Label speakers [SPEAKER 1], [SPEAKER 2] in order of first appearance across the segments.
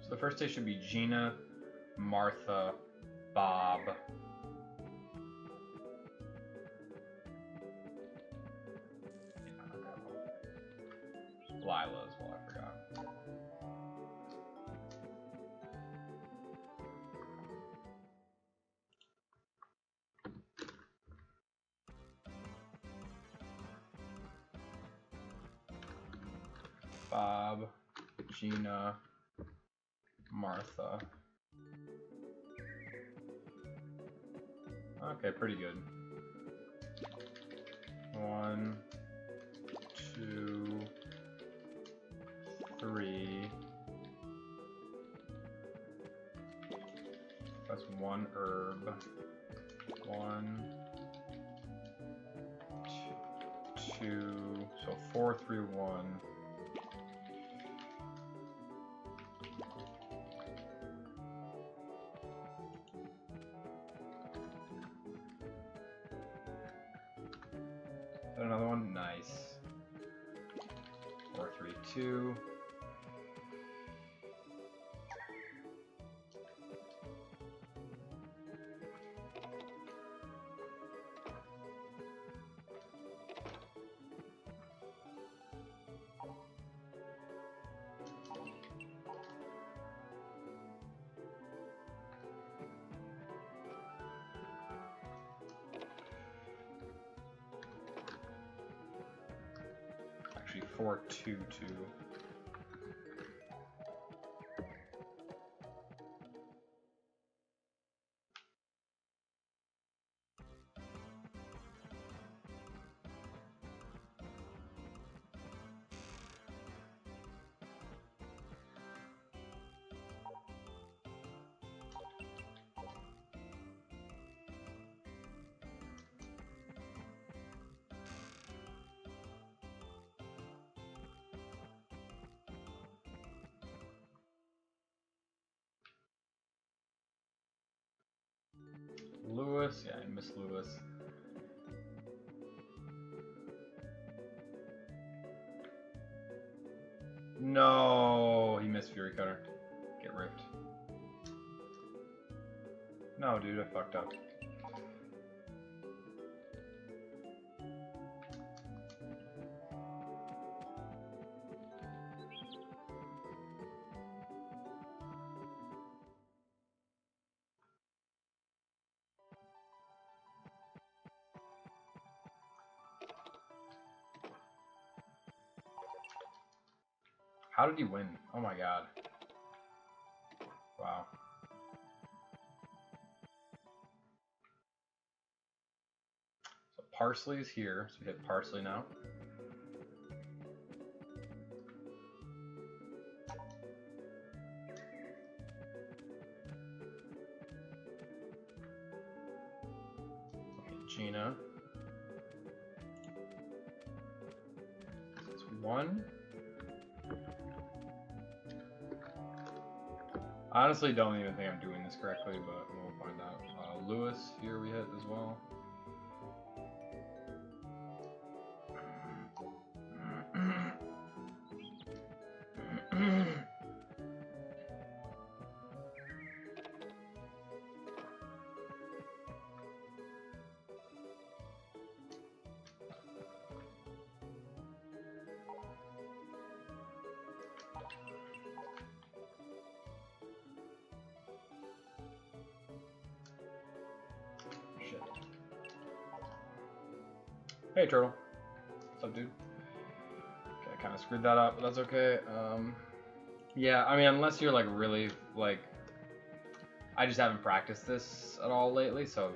[SPEAKER 1] So the first day should be Gina, Martha, Bob. Lila as well, I forgot. Bob, Gina, Martha. Okay, pretty good. 1, 2, 3. That's 1 herb. 1, 2. So 4, 3, 1. Another one, nice. 4, 3, 2. Actually, 4, 2, 2. Lewis, yeah, I miss Lewis. No, he missed Fury Cutter. Get ripped. No, dude, I fucked up. How did he win? Oh my god. Wow. So parsley is here, so we hit parsley now. Gina. That's 1. Honestly, don't even think I'm doing this correctly, but we'll find out. Lewis, here we hit as well. Shit. Hey, Turtle. What's up, dude? Okay, I kind of screwed that up, but that's okay. Yeah, I mean, unless you're like really like, I just haven't practiced this at all lately, so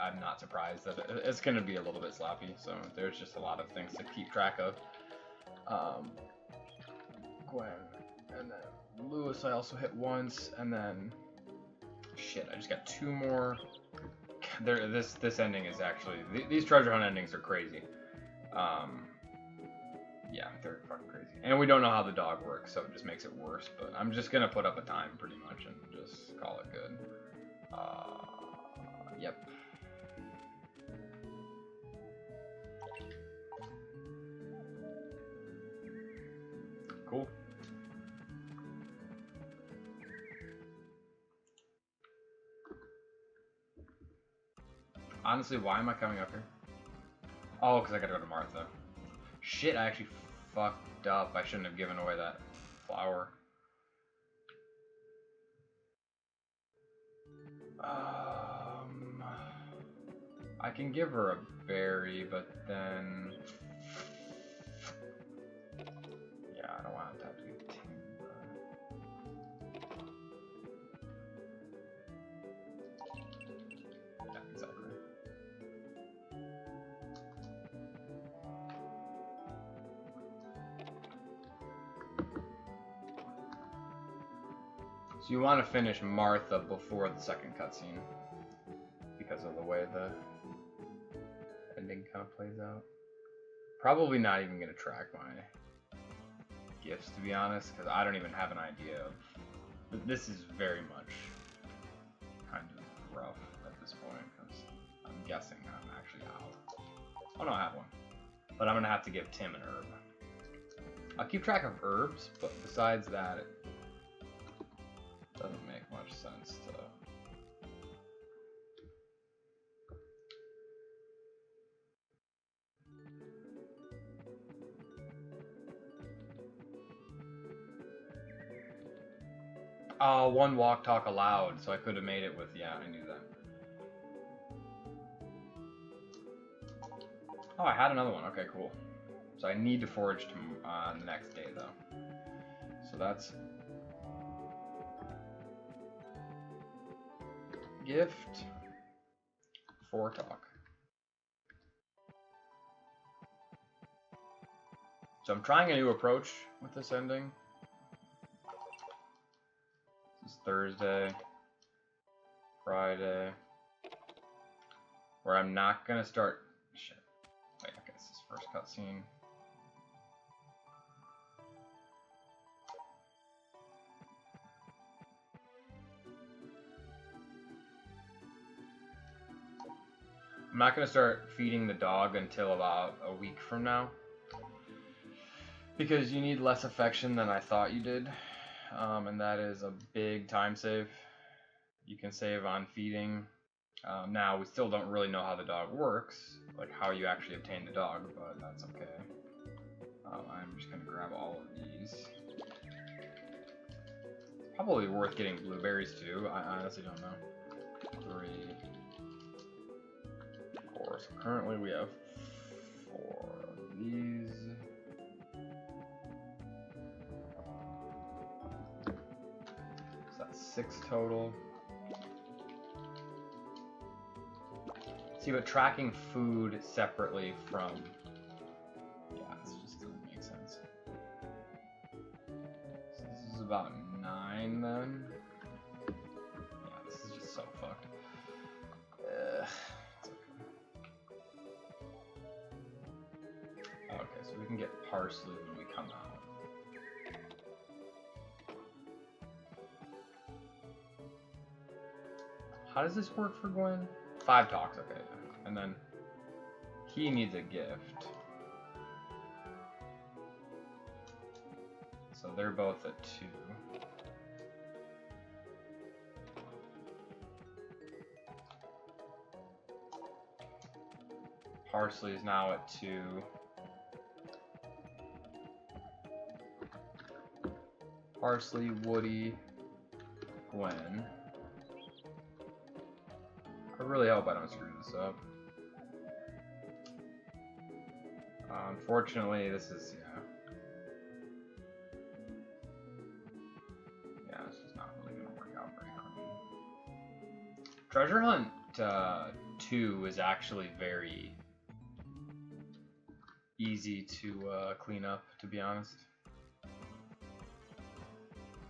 [SPEAKER 1] I'm not surprised that it's going to be a little bit sloppy. So there's just a lot of things to keep track of. Gwen, and then Lewis I also hit once, and then shit, I just got 2 more. This ending is actually, these treasure hunt endings are crazy. Yeah, they're fucking crazy. And we don't know how the dog works, so it just makes it worse. But I'm just gonna put up a time pretty much and just call it good. Yep. Cool. Honestly, why am I coming up here? Oh, because I gotta go to Martha. Shit, I actually fucked up. I shouldn't have given away that flower. I can give her a berry, but then... Yeah, I don't want to have to give timber. Yeah, exactly. So you want to finish Martha before the second cutscene, because of the way the ending kind of plays out. Probably not even going to track my gifts, to be honest, because I don't even have an idea of... This is very much kind of rough at this point, because I'm guessing I'm actually out. Oh no, I have one. But I'm going to have to give Tim an herb. I'll keep track of herbs, but besides that, it doesn't make much sense to... Oh, 1 walk talk allowed, so I could have made it with, yeah, I knew that. Oh, I had another one, okay, cool. So I need to forage the next day, though. So that's... Gift. 4 talk. So I'm trying a new approach with this ending. This is Thursday, Friday, where I'm not gonna start. Shit. Wait, okay, this is first cutscene. I'm not gonna start feeding the dog until about a week from now, because you need less affection than I thought you did. And that is a big time save. You can save on feeding. Now, we still don't really know how the dog works, like how you actually obtain the dog, but that's okay. I'm just going to grab all of these. Probably worth getting blueberries too. I honestly don't know. 3, 4. So currently we have 4 of these. 6 total. See, but tracking food separately from... Yeah, this just doesn't make sense. So this is about 9 then. Yeah, this is just so fucked. It's okay. Okay, so we can get parsley when we come out. How does this work for Gwen? 5 talks, okay. And then he needs a gift. So they're both at 2. Parsley is now at 2. Parsley, Woody, Gwen. I really hope I don't screw this up. Unfortunately, this is, yeah, it's just not really going to work out very clean. Treasure Hunt 2 is actually very easy to clean up, to be honest.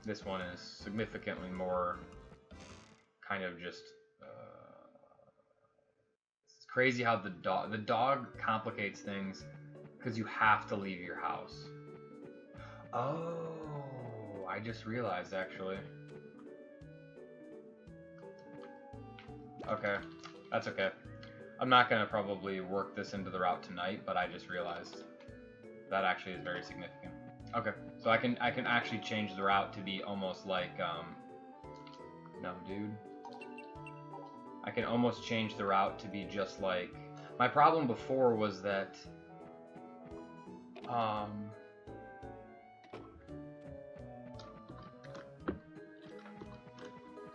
[SPEAKER 1] This one is significantly more kind of just... it's crazy how the dog complicates things because you have to leave your house. Oh, I just realized actually. Okay, that's okay. I'm not gonna probably work this into the route tonight, but I just realized that actually is very significant. Okay, so I can actually change the route to be almost like no, dude. I can almost change the route to be just like... My problem before was that...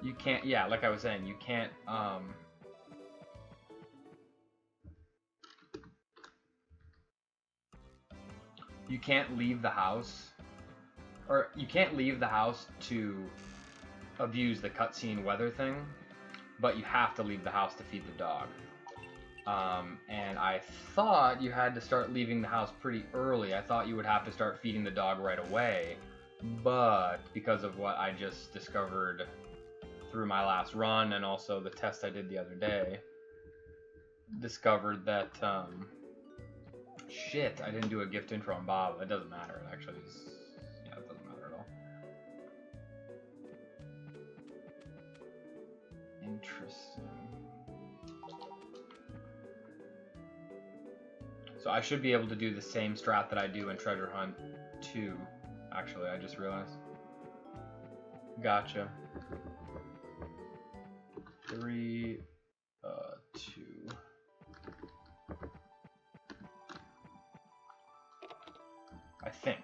[SPEAKER 1] you can't... Yeah, like I was saying, you can't... you can't leave the house. Or you can't leave the house to abuse the cutscene weather thing. But you have to leave the house to feed the dog. And I thought you had to start leaving the house pretty early. I thought you would have to start feeding the dog right away. But because of what I just discovered through my last run and also the test I did the other day, discovered that, shit, I didn't do a gift intro on Bob. It doesn't matter. It actually is, yeah, it doesn't matter at all. Interesting. So I should be able to do the same strat that I do in Treasure Hunt 2. Actually, I just realized. Gotcha. 3, 2. I think.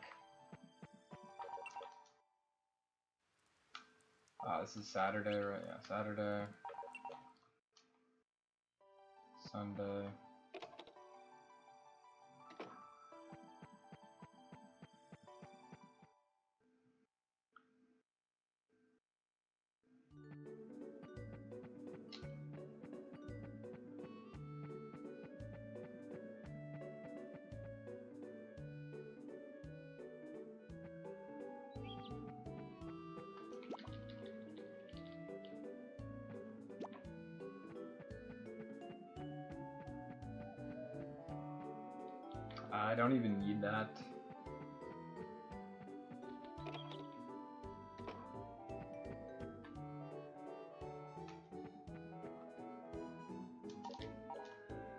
[SPEAKER 1] This is Saturday, right? Yeah, Saturday. Sunday. I don't even need that.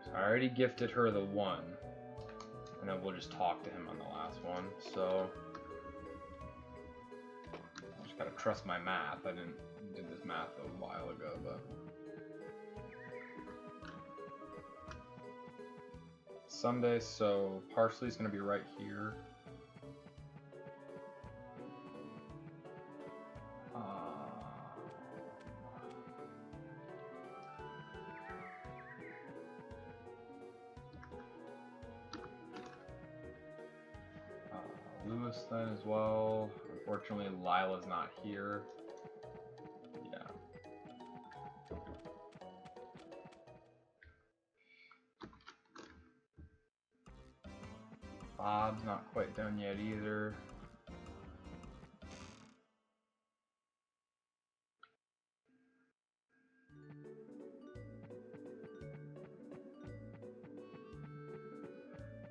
[SPEAKER 1] So I already gifted her the 1, and then we'll just talk to him on the last one. So I just gotta trust my math. I did this math a while ago, but Sunday, so parsley's gonna be right here. Lewis then as well. Unfortunately, Lila's not here. Bob's not quite done yet either.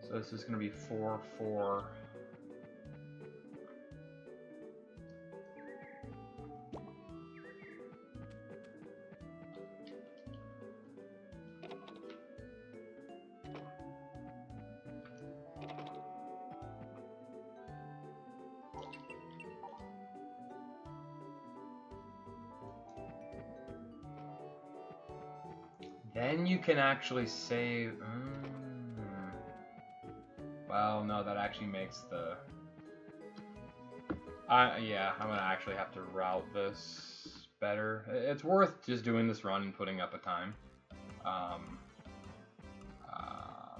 [SPEAKER 1] So this is going to be 4-4. Then you can actually save. Well, no, that actually makes the. Yeah, I'm gonna actually have to route this better. It's worth just doing this run and putting up a time.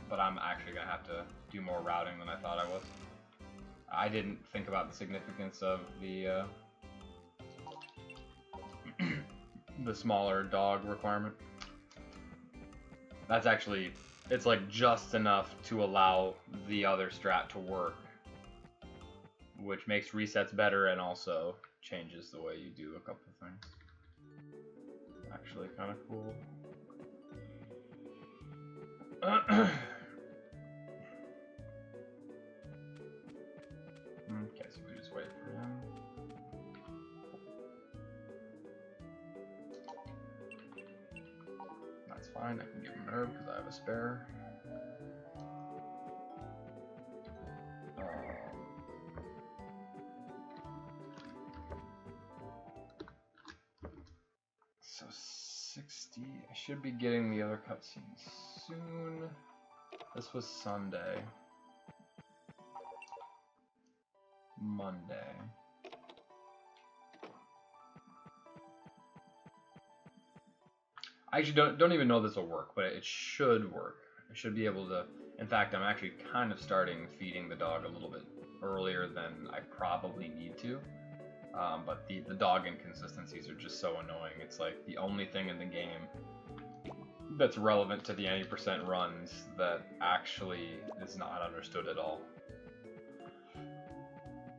[SPEAKER 1] But I'm actually gonna have to do more routing than I thought I was. I didn't think about the significance of the the smaller dog requirement. That's actually, it's like just enough to allow the other strat to work, which makes resets better and also changes the way you do a couple of things. Actually kind of cool. Okay, so we just wait for him. That's fine, I can give him an herb because I have a spare. So 60, I should be getting the other cutscenes soon. This was Sunday. Monday. I actually don't even know this will work, but it should work. I should be able to. In fact, I'm actually kind of starting feeding the dog a little bit earlier than I probably need to. But the dog inconsistencies are just so annoying. It's like the only thing in the game that's relevant to the any percent runs that actually is not understood at all.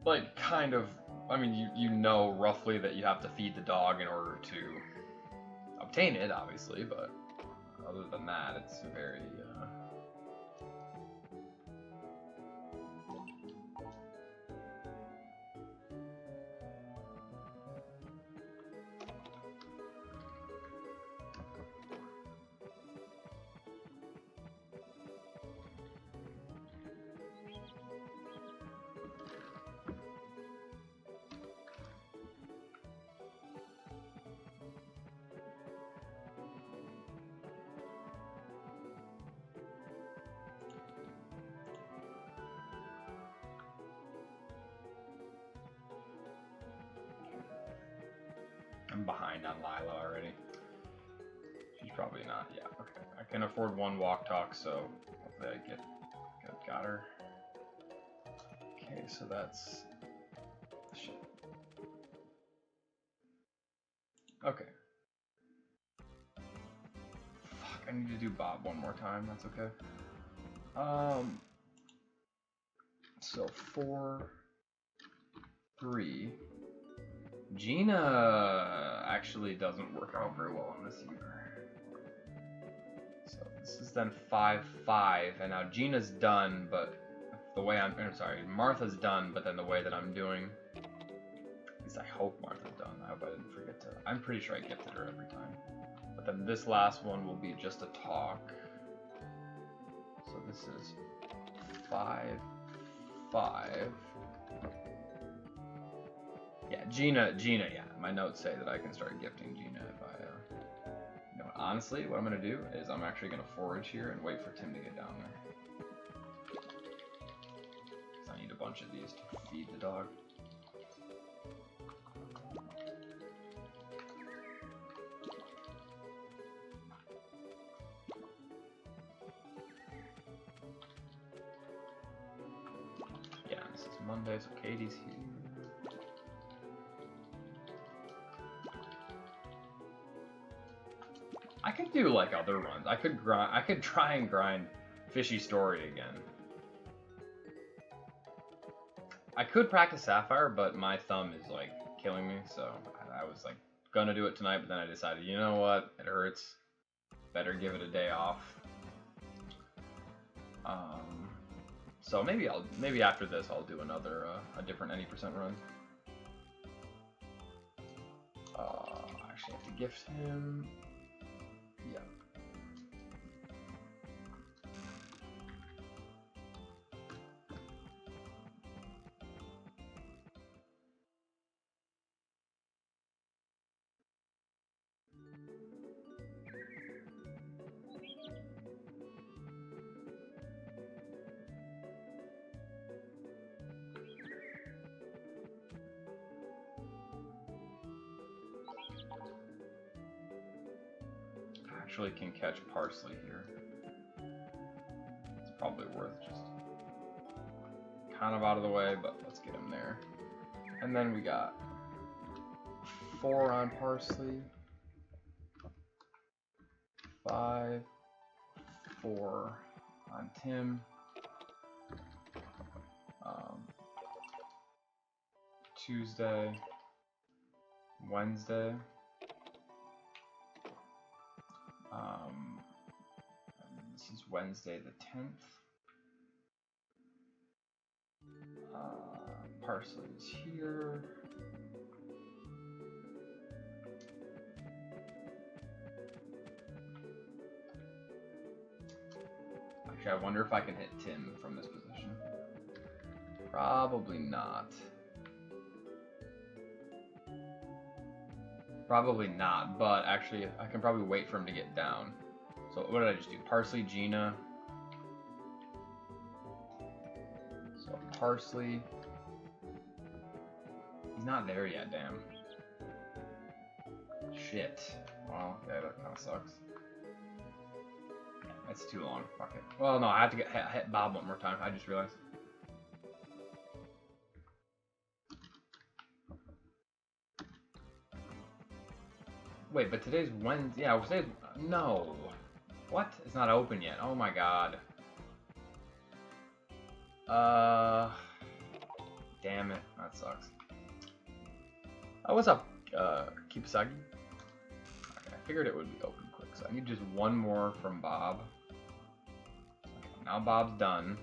[SPEAKER 1] Like, kind of, I mean, you know roughly that you have to feed the dog in order to obtain it, obviously, but other than that, it's very, I'm behind on Lila already. She's probably not. Yeah, okay. I can afford one walk talk, so hopefully I got her. Okay, so that's shit. Okay. Fuck, I need to do Bob one more time. That's okay. So 4, 3. Gina actually doesn't work out very well in this either. So this is then 5-5, and now Gina's done, but the way I'm sorry, Martha's done, but then the way that I'm doing, at least I hope Martha's done. I hope I didn't forget to. I'm pretty sure I gifted her every time. But then this last one will be just a talk. So this is 5-5. Yeah, Gina, yeah. My notes say that I can start gifting Gina if I, you know, honestly, what I'm gonna do is I'm actually gonna forage here and wait for Tim to get down there. Because I need a bunch of these to feed the dog. Yeah, this is Monday, so Katie's here. I could do like other runs. I could try and grind Fishy Story again. I could practice Sapphire, but my thumb is like killing me, so I was like gonna do it tonight, but then I decided, you know what, it hurts. Better give it a day off. So maybe after this I'll do another a different any percent run. I actually have to gift him. Yeah. Actually can catch parsley here. It's probably worth just kind of out of the way, but let's get him there. And then we got 4 on parsley, 5, 4 on Tim, Tuesday, Wednesday. This is Wednesday the 10th. Parsley is here. Actually, I wonder if I can hit Tim from this position. Probably not. Probably not, but actually I can probably wait for him to get down. So what did I just do? Parsley, Gina. So parsley. He's not there yet, damn. Shit. Well, yeah, that kind of sucks. That's too long. Fuck it. Well, no, I have to hit Bob one more time. I just realized. Wait, but today's Wednesday. Yeah, today's... No. What? It's not open yet. Oh my god. Damn it. That sucks. Oh, what's up, Kipasagi? Okay, I figured it would be open quick, so I need just one more from Bob. Okay, now Bob's done.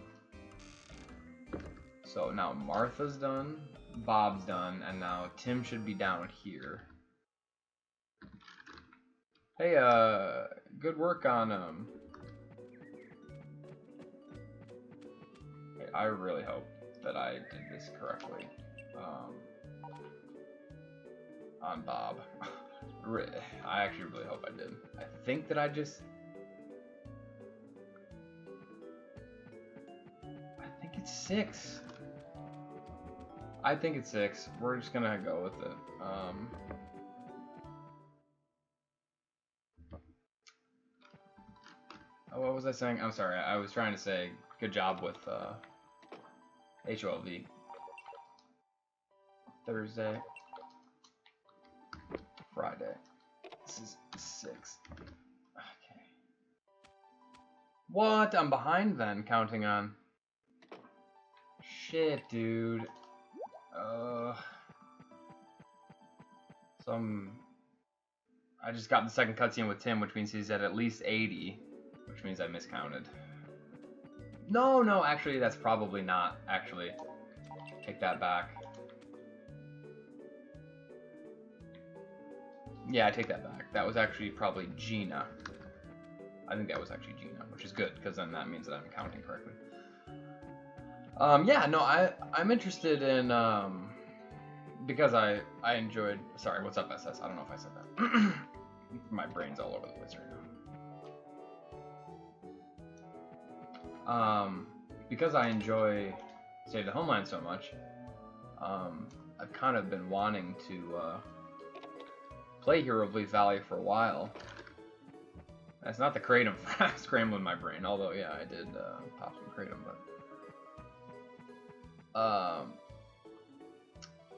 [SPEAKER 1] So now Martha's done, Bob's done, and now Tim should be down here. Hey, good work on, hey, I really hope that I did this correctly, on Bob. I actually really hope I did. I think that I think it's 6. I think it's 6. We're just gonna go with it. Oh, what was I saying? I'm sorry. I was trying to say good job with HOLV. Thursday. Friday. This is 6. Okay. What? I'm behind then, counting on. Shit, dude. I just got the second cutscene with Tim, which means he's at least 80, which means I miscounted. No, actually, that's probably not. Actually, take that back. Yeah, I take that back. That was actually probably Gina. I think that was actually Gina, which is good, because then that means that I'm counting correctly. Yeah, no, I'm interested in, because I enjoyed, sorry, what's up, SS? I don't know if I said that. My brain's all over the place right now. Because I enjoy Save the Homeland so much, I've kind of been wanting to, play Hero of Leaf Valley for a while. That's not the Kratom scrambling my brain, although yeah, I did pop some Kratom, but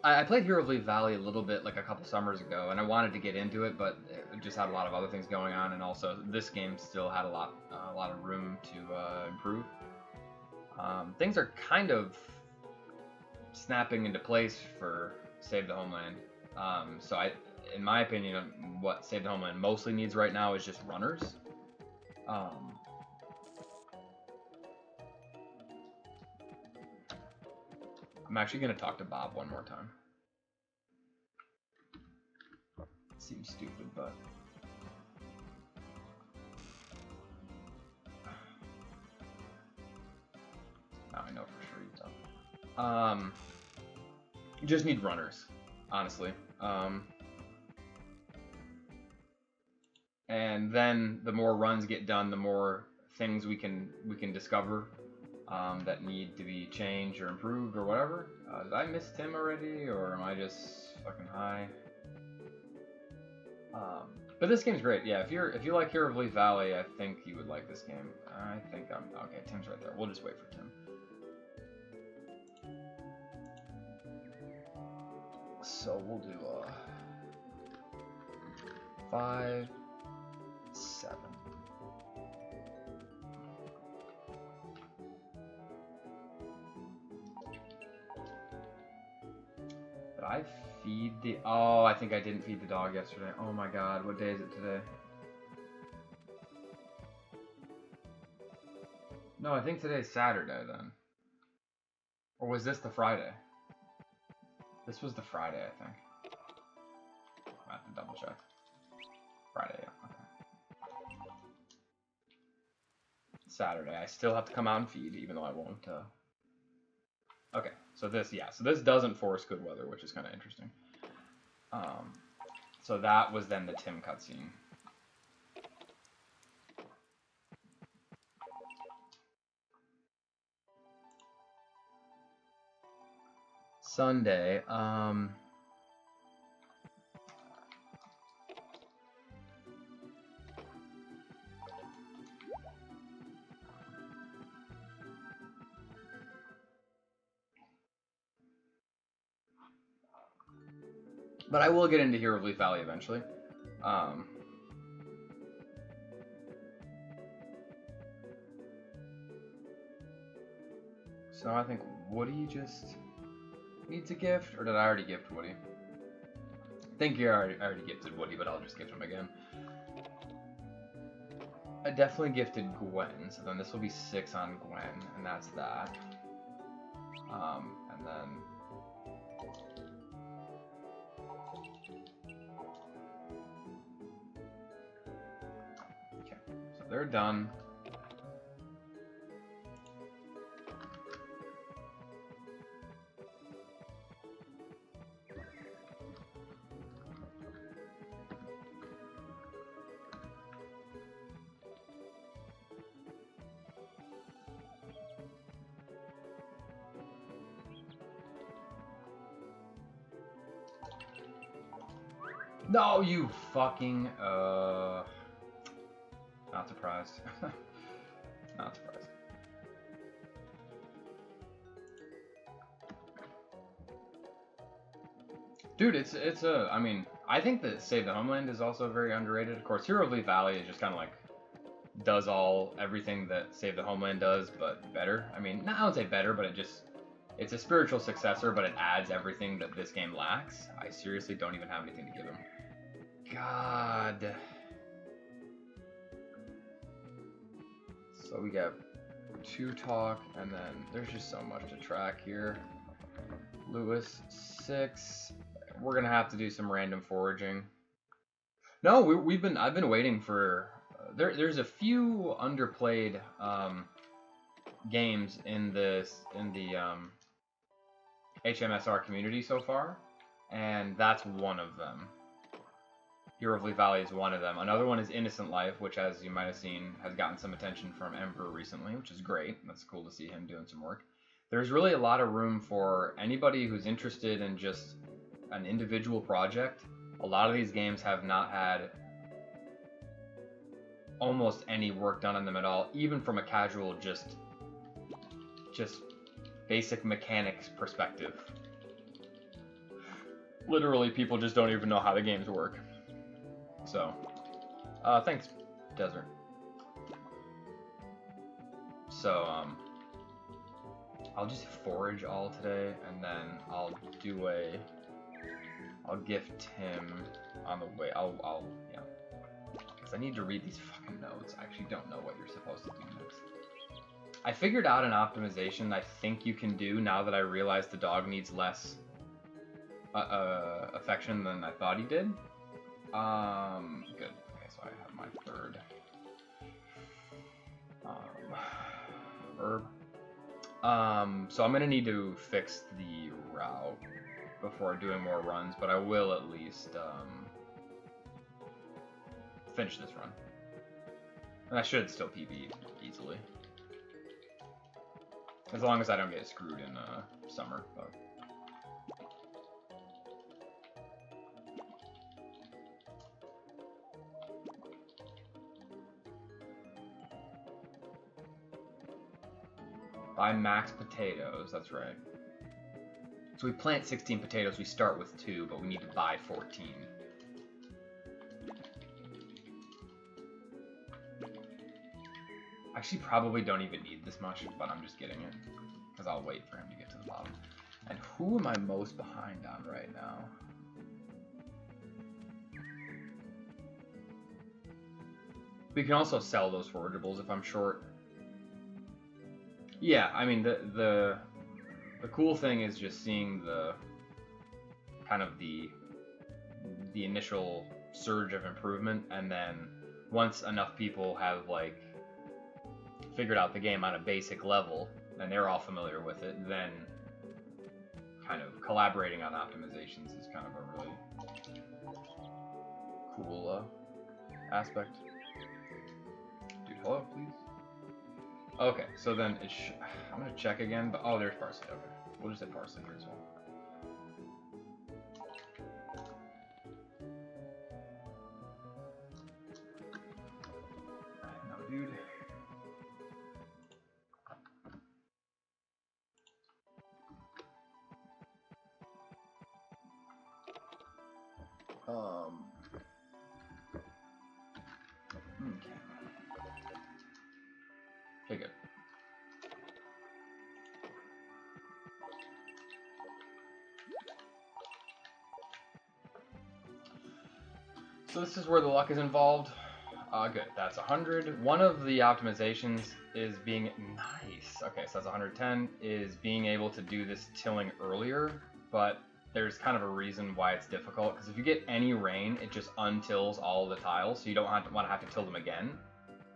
[SPEAKER 1] I played Hero of Leaf Valley a little bit like a couple summers ago, and I wanted to get into it, but it just had a lot of other things going on, and also this game still had a lot of room to improve. Things are kind of snapping into place for Save the Homeland. So in my opinion, what Save the Homeland mostly needs right now is just runners. I'm actually going to talk to Bob one more time. It seems stupid, but... now I know for sure he's done. You just need runners, honestly. And then the more runs get done, the more things we can discover that need to be changed or improved or whatever. Did I miss Tim already, or am I just fucking high? But this game's great. Yeah, if you like Hero of Leaf Valley, I think you would like this game. I think I'm okay. Tim's right there. We'll just wait for Tim. So we'll do 5, 7. Did I feed the... oh, I think I didn't feed the dog yesterday. Oh my god, what day is it today? No, I think today's Saturday then. Or was this the Friday? This was the Friday, I think. I have to double check. Friday, yeah. Okay. Saturday. I still have to come out and feed, even though I won't. Okay, so this, yeah. So this doesn't force good weather, which is kind of interesting. So that was then the Tim cutscene. Sunday, but I will get into Hero of Leaf Valley eventually. So I think Woody just needs a gift, or did I already gift Woody? I think I already gifted Woody, but I'll just gift him again. I definitely gifted Gwen, so then this will be 6 on Gwen, and that's that. And then... okay, so they're done. No, you fucking, not surprised. Not surprised. Dude, it's a, I mean, I think that Save the Homeland is also very underrated. Of course, Hero of Leaf Valley is just kind of like, does everything that Save the Homeland does, but better. I mean, I wouldn't say better, but it's a spiritual successor, but it adds everything that this game lacks. I seriously don't even have anything to give him. God. So we got 2 talk, and then there's just so much to track here. Lewis, 6. We're gonna have to do some random foraging. No, I've been waiting for. There's a few underplayed games in the HMSR community so far, and that's one of them. Hero of Leaf Valley is one of them. Another one is Innocent Life, which, as you might have seen, has gotten some attention from Emperor recently, which is great. That's cool to see him doing some work. There's really a lot of room for anybody who's interested in just an individual project. A lot of these games have not had almost any work done on them at all, even from a casual, just basic mechanics perspective. Literally, people just don't even know how the games work. So, thanks, Desert. So, I'll just forage all today, and then I'll gift him on the way. Yeah. Because I need to read these fucking notes. I actually don't know what you're supposed to do next. I figured out an optimization I think you can do now that I realize the dog needs less affection than I thought he did. Good. Okay, so I have my third herb. So I'm gonna need to fix the route before doing more runs, but I will at least finish this run. And I should still PB easily. As long as I don't get screwed in summer. But. Buy max potatoes, that's right. So we plant 16 potatoes, we start with 2, but we need to buy 14. Actually, probably don't even need this much, but I'm just getting it. Because I'll wait for him to get to the bottom. And who am I most behind on right now? We can also sell those forageables if I'm short. Yeah, I mean, the cool thing is just seeing the kind of the initial surge of improvement, and then once enough people have like figured out the game on a basic level and they're all familiar with it, then kind of collaborating on optimizations is kind of a really cool aspect. Dude, hello, please. Okay, so then I'm gonna check again, but oh, there's parsley. Okay, we'll just hit parsley here as well. No, dude. Okay, good. So this is where the luck is involved. Good, that's 100. One of the optimizations is being nice. Okay, so that's 110, is being able to do this tilling earlier, but there's kind of a reason why it's difficult, because if you get any rain, it just untills all the tiles, so you don't want to have to till them again.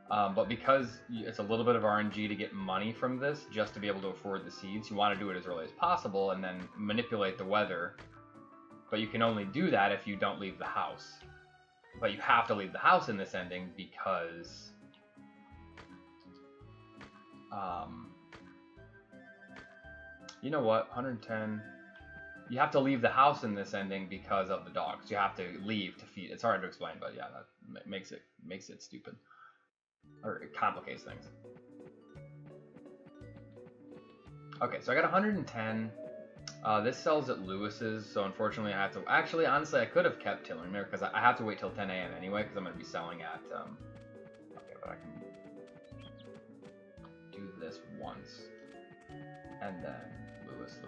[SPEAKER 1] But because it's a little bit of RNG to get money from this, just to be able to afford the seeds, you want to do it as early as possible and then manipulate the weather. But you can only do that if you don't leave the house. But you have to leave the house in this ending because... you know what? 110... You have to leave the house in this ending because of the dogs. You have to leave to feed. It's hard to explain, but yeah, that makes it stupid. Or it complicates things. Okay, so I got 110. This sells at Lewis's, so unfortunately I have to... Actually, honestly, I could have kept tilling there, because I have to wait till 10 a.m. anyway, because I'm going to be selling at... Okay, but I can do this once. And then Lewis.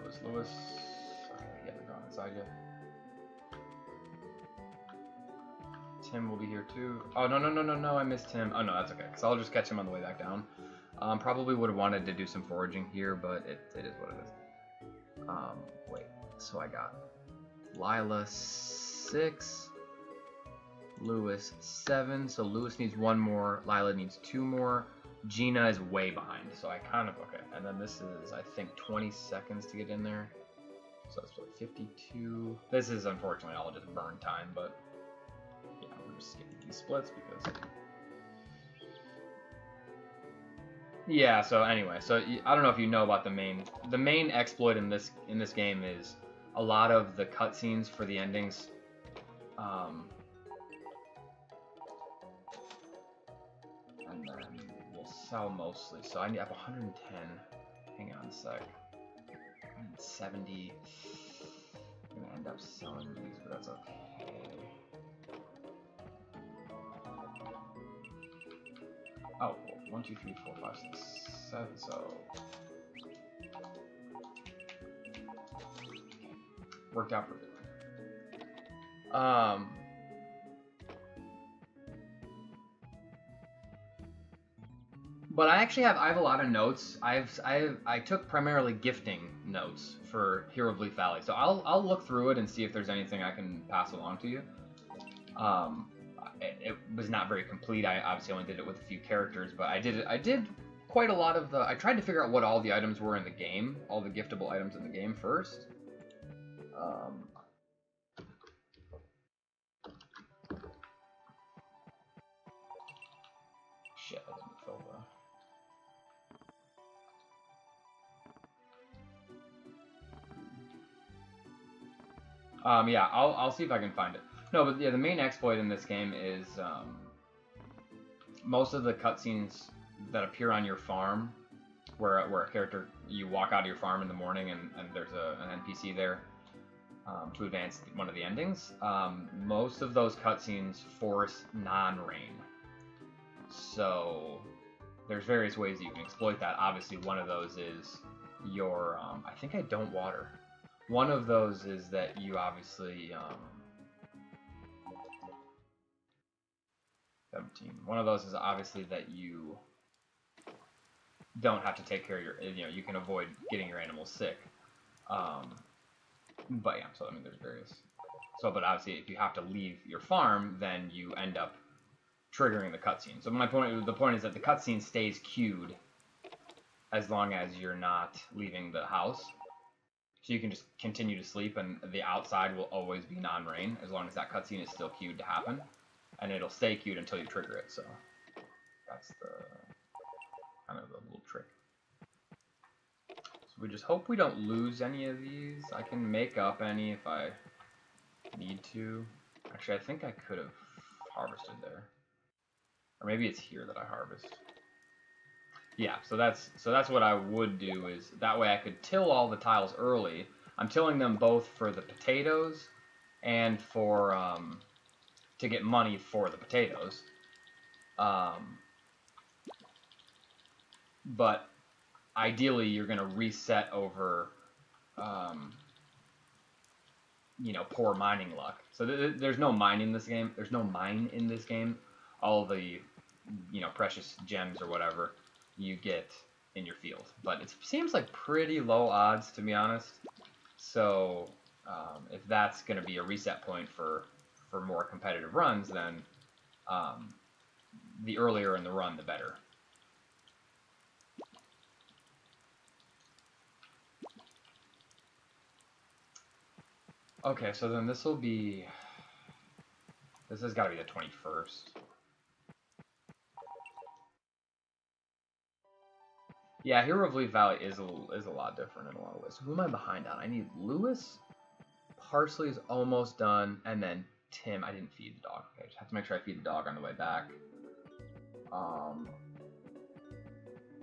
[SPEAKER 1] Okay, he hasn't gone inside yet. Tim will be here too. Oh, no, I missed him. Oh, no, that's okay, because I'll just catch him on the way back down. Probably would have wanted to do some foraging here, but it is what it is. Wait, so I got Lila 6, Lewis 7, so Lewis needs 1 more, Lila needs 2 more, Gina is way behind, so I kind of, okay, and then this is, I think, 20 seconds to get in there, so it's like 52, this is unfortunately all just burn time, but, yeah, we're just skipping these splits because... Yeah, so anyway, so I don't know if you know about the main exploit in this game is a lot of the cutscenes for the endings. And then we'll sell mostly. So I have 110. Hang on a sec. 170. I'm gonna end up selling these, but that's okay. Oh, 1, 2, 3, 4, 5, 6, 7, so... Worked out perfectly. But I actually have a lot of notes. I took primarily gifting notes for Hero of Leaf Valley, so I'll look through it and see if there's anything I can pass along to you. It was not very complete. I obviously only did it with a few characters, but I did quite a lot of the. I tried to figure out what all the items were in the game, all the giftable items in the game first. Shit, I didn't fill the. Yeah, I'll see if I can find it. No, but yeah, the main exploit in this game is most of the cutscenes that appear on your farm, where a character, you walk out of your farm in the morning and there's an NPC there to advance one of the endings. Most of those cutscenes force non-rain, so there's various ways that you can exploit that. Obviously, one of those is your I think I don't water. One of those is that you obviously 17. One of those is obviously that you don't have to take care of your, you can avoid getting your animals sick. But yeah, so I mean, there's various. So, but obviously, if you have to leave your farm, then you end up triggering the cutscene. So the point is that the cutscene stays queued as long as you're not leaving the house. So you can just continue to sleep, and the outside will always be non-rain as long as that cutscene is still queued to happen, and it'll stay queued until you trigger it. So that's the kind of the little trick. So we just hope we don't lose any of these. I can make up any if I need to. Actually, I think I could have harvested there, or maybe it's here that I harvest. Yeah, so that's what I would do, is that way I could till all the tiles early. I'm tilling them both for the potatoes and for to get money for the potatoes. But ideally you're gonna reset over poor mining luck. So there's no mine in this game. There's no mine in this game. All the precious gems or whatever you get in your field, but it seems like pretty low odds, to be honest. So if that's going to be a reset point for more competitive runs, then the earlier in the run, the better. Okay, so then this has got to be the 21st. Yeah, Hero of Leaf Valley is a lot different in a lot of ways. So who am I behind on? I need Lewis. Parsley is almost done, and then Tim. I didn't feed the dog. Okay, I just have to make sure I feed the dog on the way back.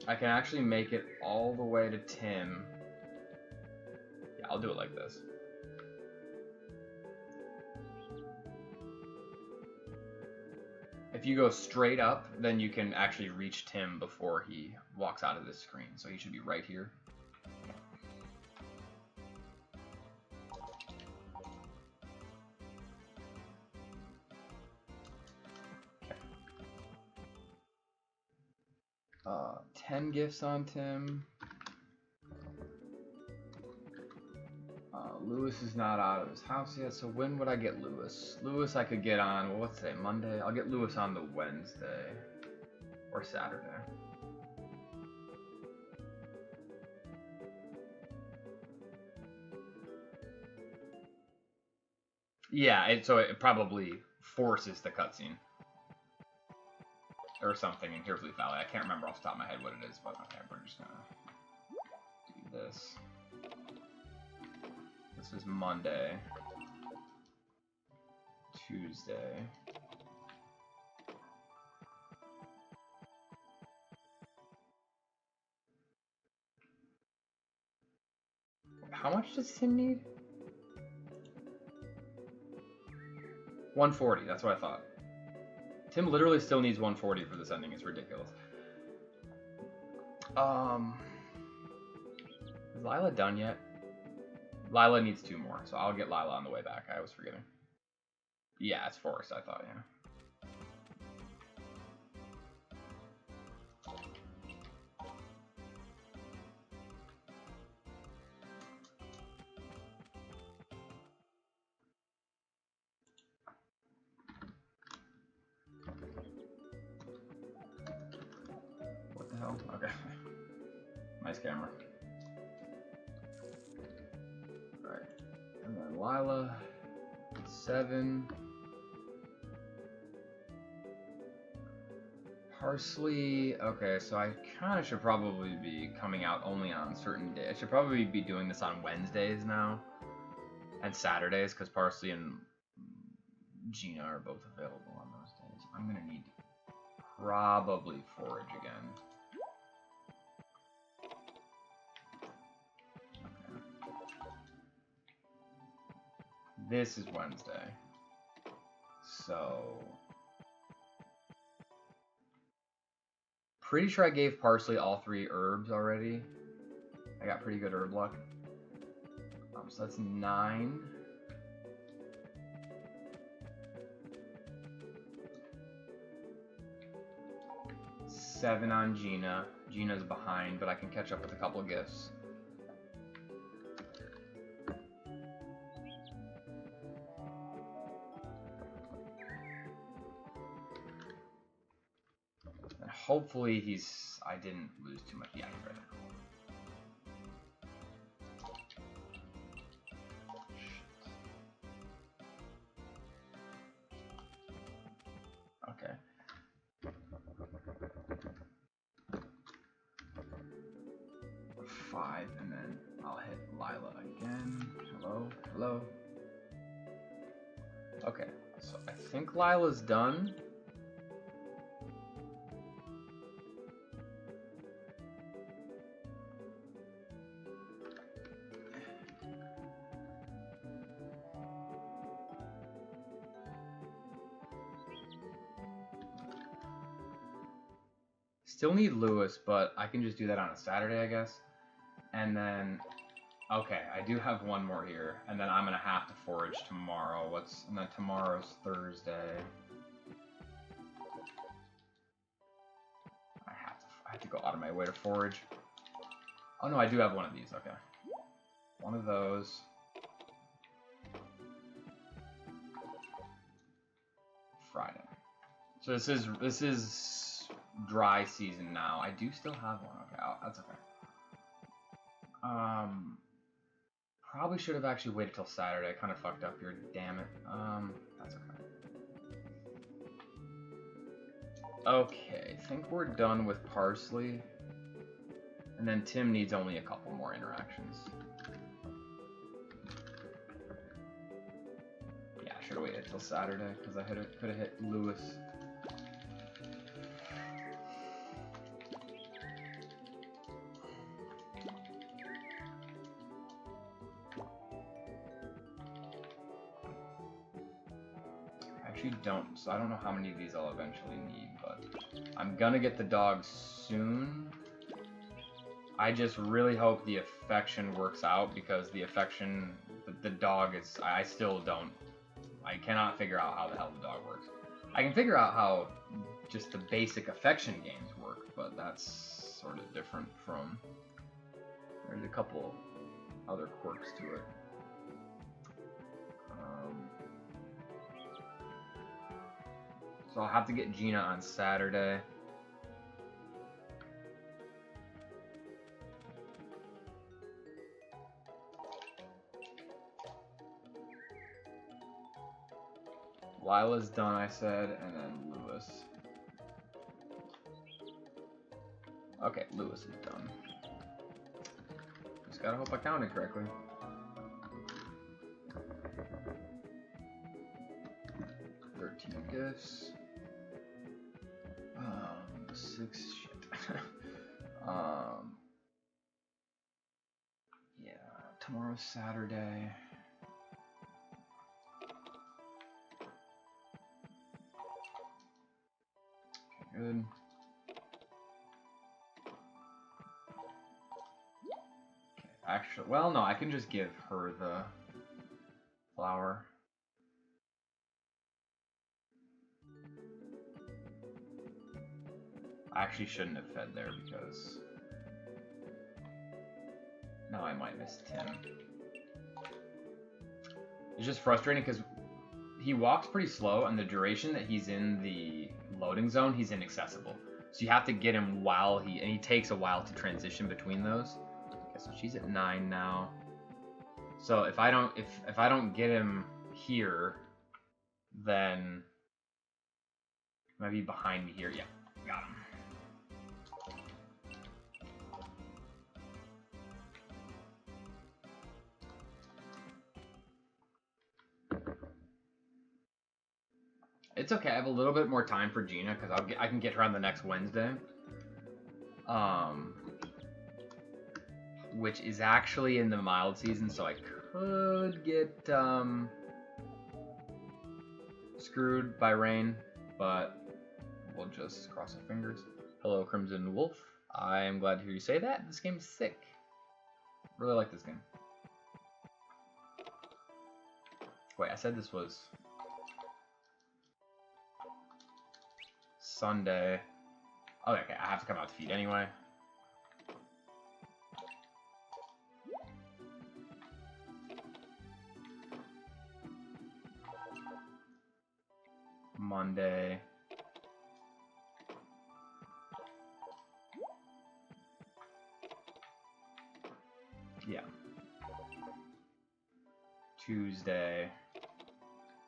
[SPEAKER 1] I can actually make it all the way to Tim. Yeah, I'll do it like this. If you go straight up, then you can actually reach Tim before he walks out of this screen. So he should be right here. Okay. 10 gifts on Tim. Lewis is not out of his house yet, so when would I get Lewis? Lewis I could get on, well, what's today, Monday? I'll get Lewis on the Wednesday or Saturday. Yeah, so it probably forces the cutscene or something in Hero of Leaf Valley. I can't remember off the top of my head what it is, but okay, we're just gonna do this. This is Monday, Tuesday. How much does Tim need? 140, that's what I thought. Tim literally still needs 140 for this ending. It's ridiculous. Is Lila done yet? Lila needs 2 more, so I'll get Lila on the way back. I was forgetting. Yeah, it's forest, I thought, yeah. What the hell? Okay. Nice camera. Alright. And then Lila. 7. Parsley. Okay, so I kind of should probably be coming out only on certain days. I should probably be doing this on Wednesdays now. And Saturdays, because Parsley and Gina are both available on those days. I'm going to need to probably forage again. This is Wednesday, so pretty sure I gave Parsley all 3 herbs already. I got pretty good herb luck. So that's 9. Seven on Gina. Gina's behind, but I can catch up with a couple gifts. Hopefully I didn't lose too much. Yeah, he's right there. Okay. Five, and then I'll hit Lila again. Hello, hello. Okay, so I think Lila's done. Still need Lewis, but I can just do that on a Saturday, I guess. And then, okay, I do have one more here, and then I'm gonna have to forage tomorrow. And then tomorrow's Thursday. I have to go out of my way to forage. Oh no, I do have one of these. Okay, one of those. Friday. So this is dry season now. I do still have one. Okay, that's okay. Probably should have actually waited till Saturday. I kind of fucked up here. Damn it. That's okay. Okay, I think we're done with Parsley. And then Tim needs only a couple more interactions. Yeah, I should have waited till Saturday because I could have hit Lewis. So I don't know how many of these I'll eventually need, but I'm gonna get the dog soon. I just really hope the affection works out, because the affection, the dog is, I cannot figure out how the hell the dog works. I can figure out how just the basic affection games work, but that's sort of different from, there's a couple other quirks to it. So I'll have to get Gina on Saturday. Lila's done, I said, and then Lewis. Okay, Lewis is done. Just gotta hope I counted correctly. 13 gifts. 6 shit. Yeah, tomorrow's Saturday. Okay, good. Okay, Actually, well, no, I can just give her the flower. I actually shouldn't have fed there because now I might miss Tim. It's just frustrating because he walks pretty slow, and the duration that he's in the loading zone, he's inaccessible. So you have to get him while and he takes a while to transition between those. Okay, so she's at 9 now. So if I don't get him here, then he might be behind me here. Yeah, got him. It's okay. I have a little bit more time for Gina because I can get her on the next Wednesday. Which is actually in the mild season, so I could get screwed by rain, but we'll just cross our fingers. Hello, Crimson Wolf. I am glad to hear you say that. This game's sick. Really like this game. Wait, I said this was Sunday. Oh, okay, I have to come out to feed anyway. Monday. Yeah. Tuesday.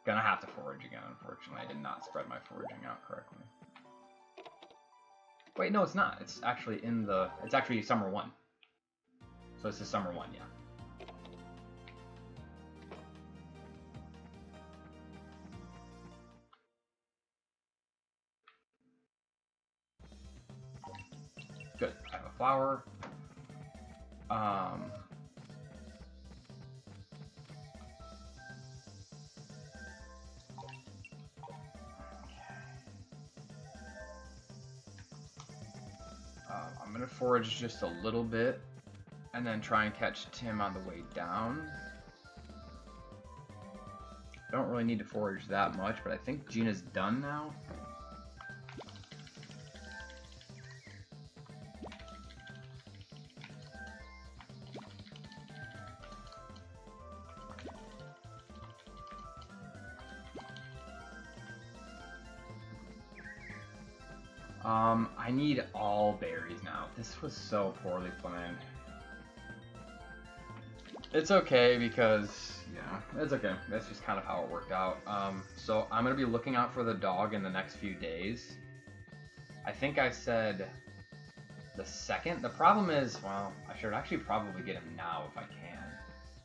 [SPEAKER 1] Gonna have to forage again, unfortunately. I did not spread my foraging out correctly. Wait, no, it's not. It's actually it's actually summer 1. So this is summer 1, yeah. Good. I have a flower. I'm gonna forage just a little bit, and then try and catch Tim on the way down. Don't really need to forage that much, but I think Gina's done now. I need all berries now. This was so poorly planned. It's okay because, yeah, it's okay. That's just kind of how it worked out. So I'm going to be looking out for the dog in the next few days. I think I said the 2nd. The problem is, well, I should actually probably get him now if I can.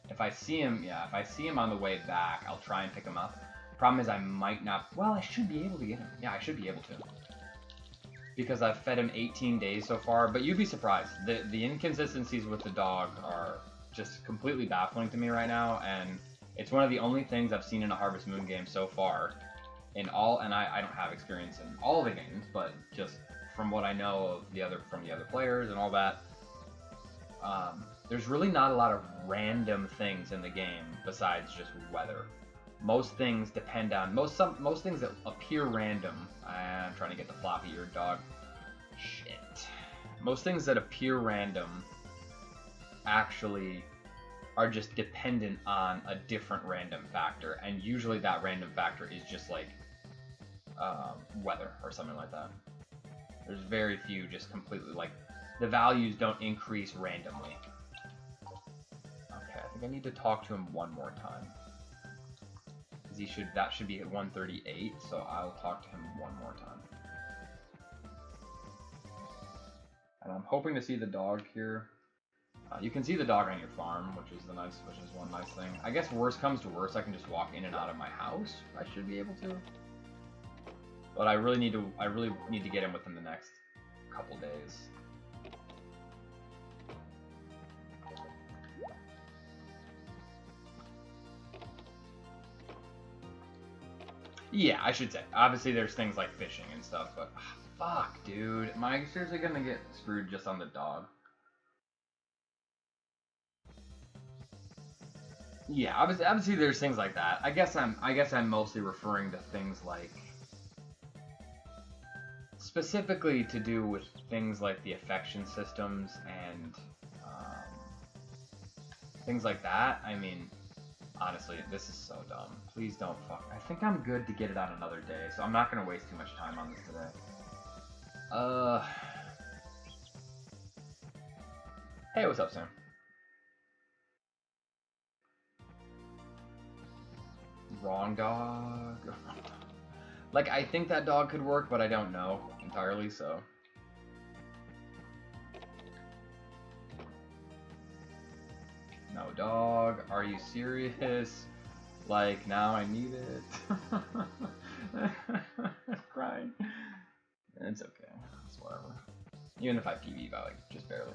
[SPEAKER 1] If I see him, if I see him on the way back, I'll try and pick him up. Problem is I might not, well, I should be able to get him. Yeah, I should be able to. Because I've fed him 18 days so far, but you'd be surprised. The inconsistencies with the dog are just completely baffling to me right now, and it's one of the only things I've seen in a Harvest Moon game so far. And I don't have experience in all the games, but just from what I know of from the other players and all that, there's really not a lot of random things in the game besides just weather. Most things depend on most things that appear random. I'm trying to get the floppy-eared dog. Shit. Most things that appear random actually are just dependent on a different random factor, and usually that random factor is just like weather or something like that. There's very few just completely like the values don't increase randomly. Okay, I think I need to talk to him one more time. That should be at 138, so I'll talk to him one more time. And I'm hoping to see the dog here. You can see the dog on your farm, which is one nice thing. I guess worst comes to worst, I can just walk in and out of my house. I should be able to. But I really need to get him within the next couple days. Yeah, I should say. Obviously, there's things like fishing and stuff, but fuck, dude. Am I seriously gonna get screwed just on the dog? Yeah, obviously there's things like that. I guess I'm mostly referring to things like specifically to do with things like the affection systems and things like that. I mean, honestly, this is so dumb. Please don't fuck. I think I'm good to get it on another day, so I'm not gonna waste too much time on this today. Hey, what's up, Sam? Wrong dog. Like, I think that dog could work, but I don't know entirely, so. No dog. Are you serious? Like, now I need it. Crying. It's okay. It's whatever. Even if I PB by, like, just barely.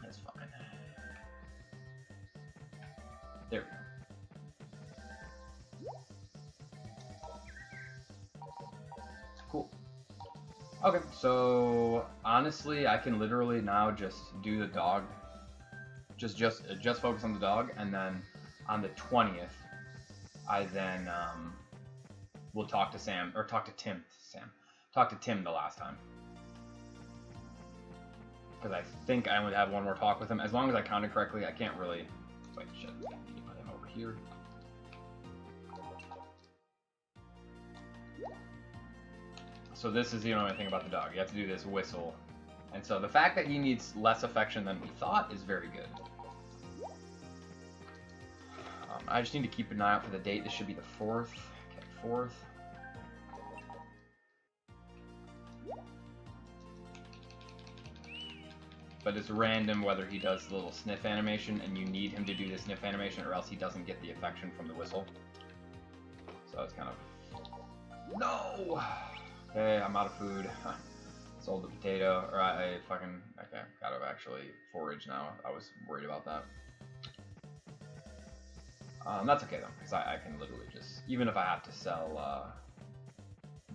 [SPEAKER 1] It's fine. There we go. Cool. Okay, so honestly, I can literally now just do the dog. Just focus on the dog, and then on the 20th, I then will talk to Sam or talk to Tim. Talk to Tim the last time. Because I think I only have one more talk with him. As long as I counted correctly, I can't really. Wait, shit. I need to put him over here. So this is the only thing about the dog. You have to do this whistle. And so the fact that he needs less affection than we thought is very good. I just need to keep an eye out for the date. This should be the 4th. Okay, 4th. But it's random whether he does the little sniff animation, and you need him to do the sniff animation, or else he doesn't get the affection from the whistle. So it's kind of... No! Okay, I'm out of food. Sold the potato, or I fucking... Okay, gotta actually forage now. I was worried about that. That's okay though, because I can literally just... Even if I have to sell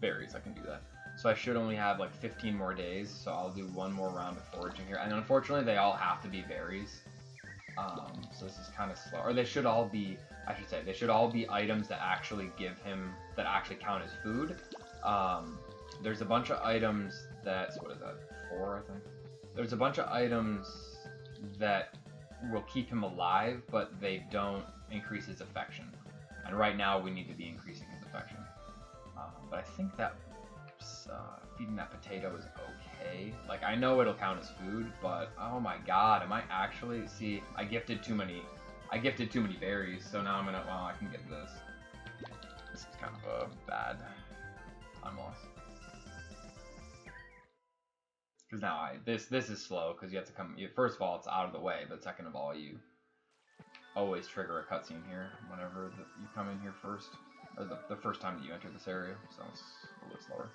[SPEAKER 1] berries, I can do that. So I should only have like 15 more days, so I'll do one more round of foraging here. And unfortunately, they all have to be berries. So this is kind of slow. Or they should all be, I should say, they should all be items that actually give him, that actually count as food. There's a bunch of items that, what is that, 4 I think? There's a bunch of items that will keep him alive, but they don't increase his affection. And right now we need to be increasing his affection. But I think that feeding that potato is okay. Like, I know it'll count as food, but oh my god, am I actually... See, I gifted too many berries, so now I'm gonna... Well, I can get this. This is kind of a bad time loss. Because now this is slow, because you have to come... First of all, it's out of the way, but second of all, you always trigger a cutscene here whenever you come in here first. Or the first time that you enter this area, so it's a little slower.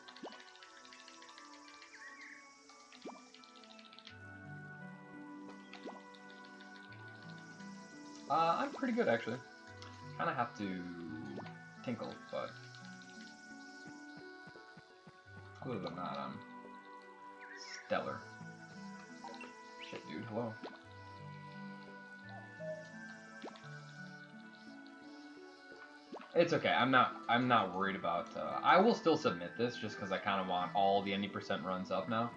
[SPEAKER 1] I'm pretty good, actually. Kind of have to tinkle, but other than that, I'm stellar. Shit, dude, hello. It's okay. I'm not worried about. I will still submit this just because I kind of want all the 90% runs up now.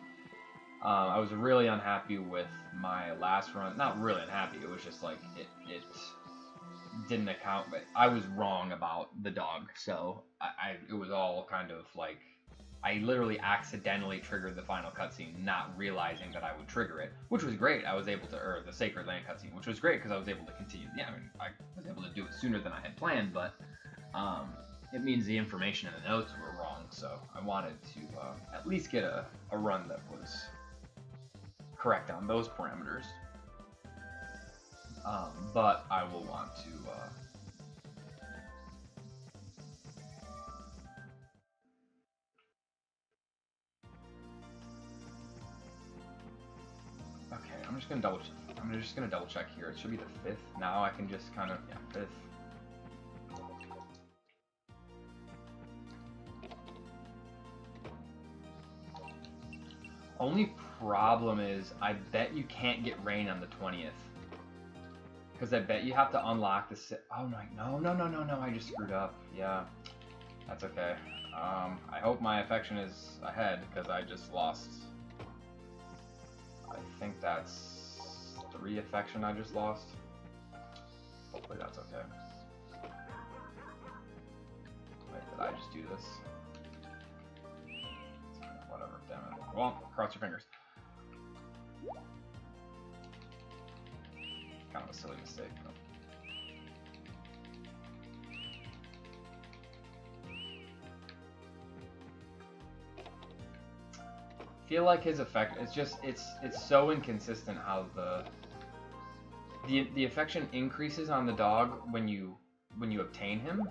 [SPEAKER 1] I was really unhappy with my last run. Not really unhappy. It was just like it didn't account. But I was wrong about the dog, so it was all kind of like I literally accidentally triggered the final cutscene, not realizing that I would trigger it, which was great. I was able to, or the Sacred Land cutscene, which was great because I was able to continue. Yeah, I mean, I was able to do it sooner than I had planned, but. It means the information in the notes were wrong, so I wanted to at least get a run that was correct on those parameters. But I will want to... Okay, I'm just gonna double check here. It should be the 5th. Now I can just kind of, yeah, 5th. Only problem is, I bet you can't get rain on the 20th. Because I bet you have to unlock the... Oh, no, I just screwed up. Yeah, that's okay. I hope my affection is ahead, because I just lost... I think that's 3 affection I just lost. Hopefully that's okay. Wait, did I just do this? Whatever, damn it. Well, cross your fingers. Kind of a silly mistake, though. I feel like his effect, it's so inconsistent how the affection increases on the dog when you obtain him.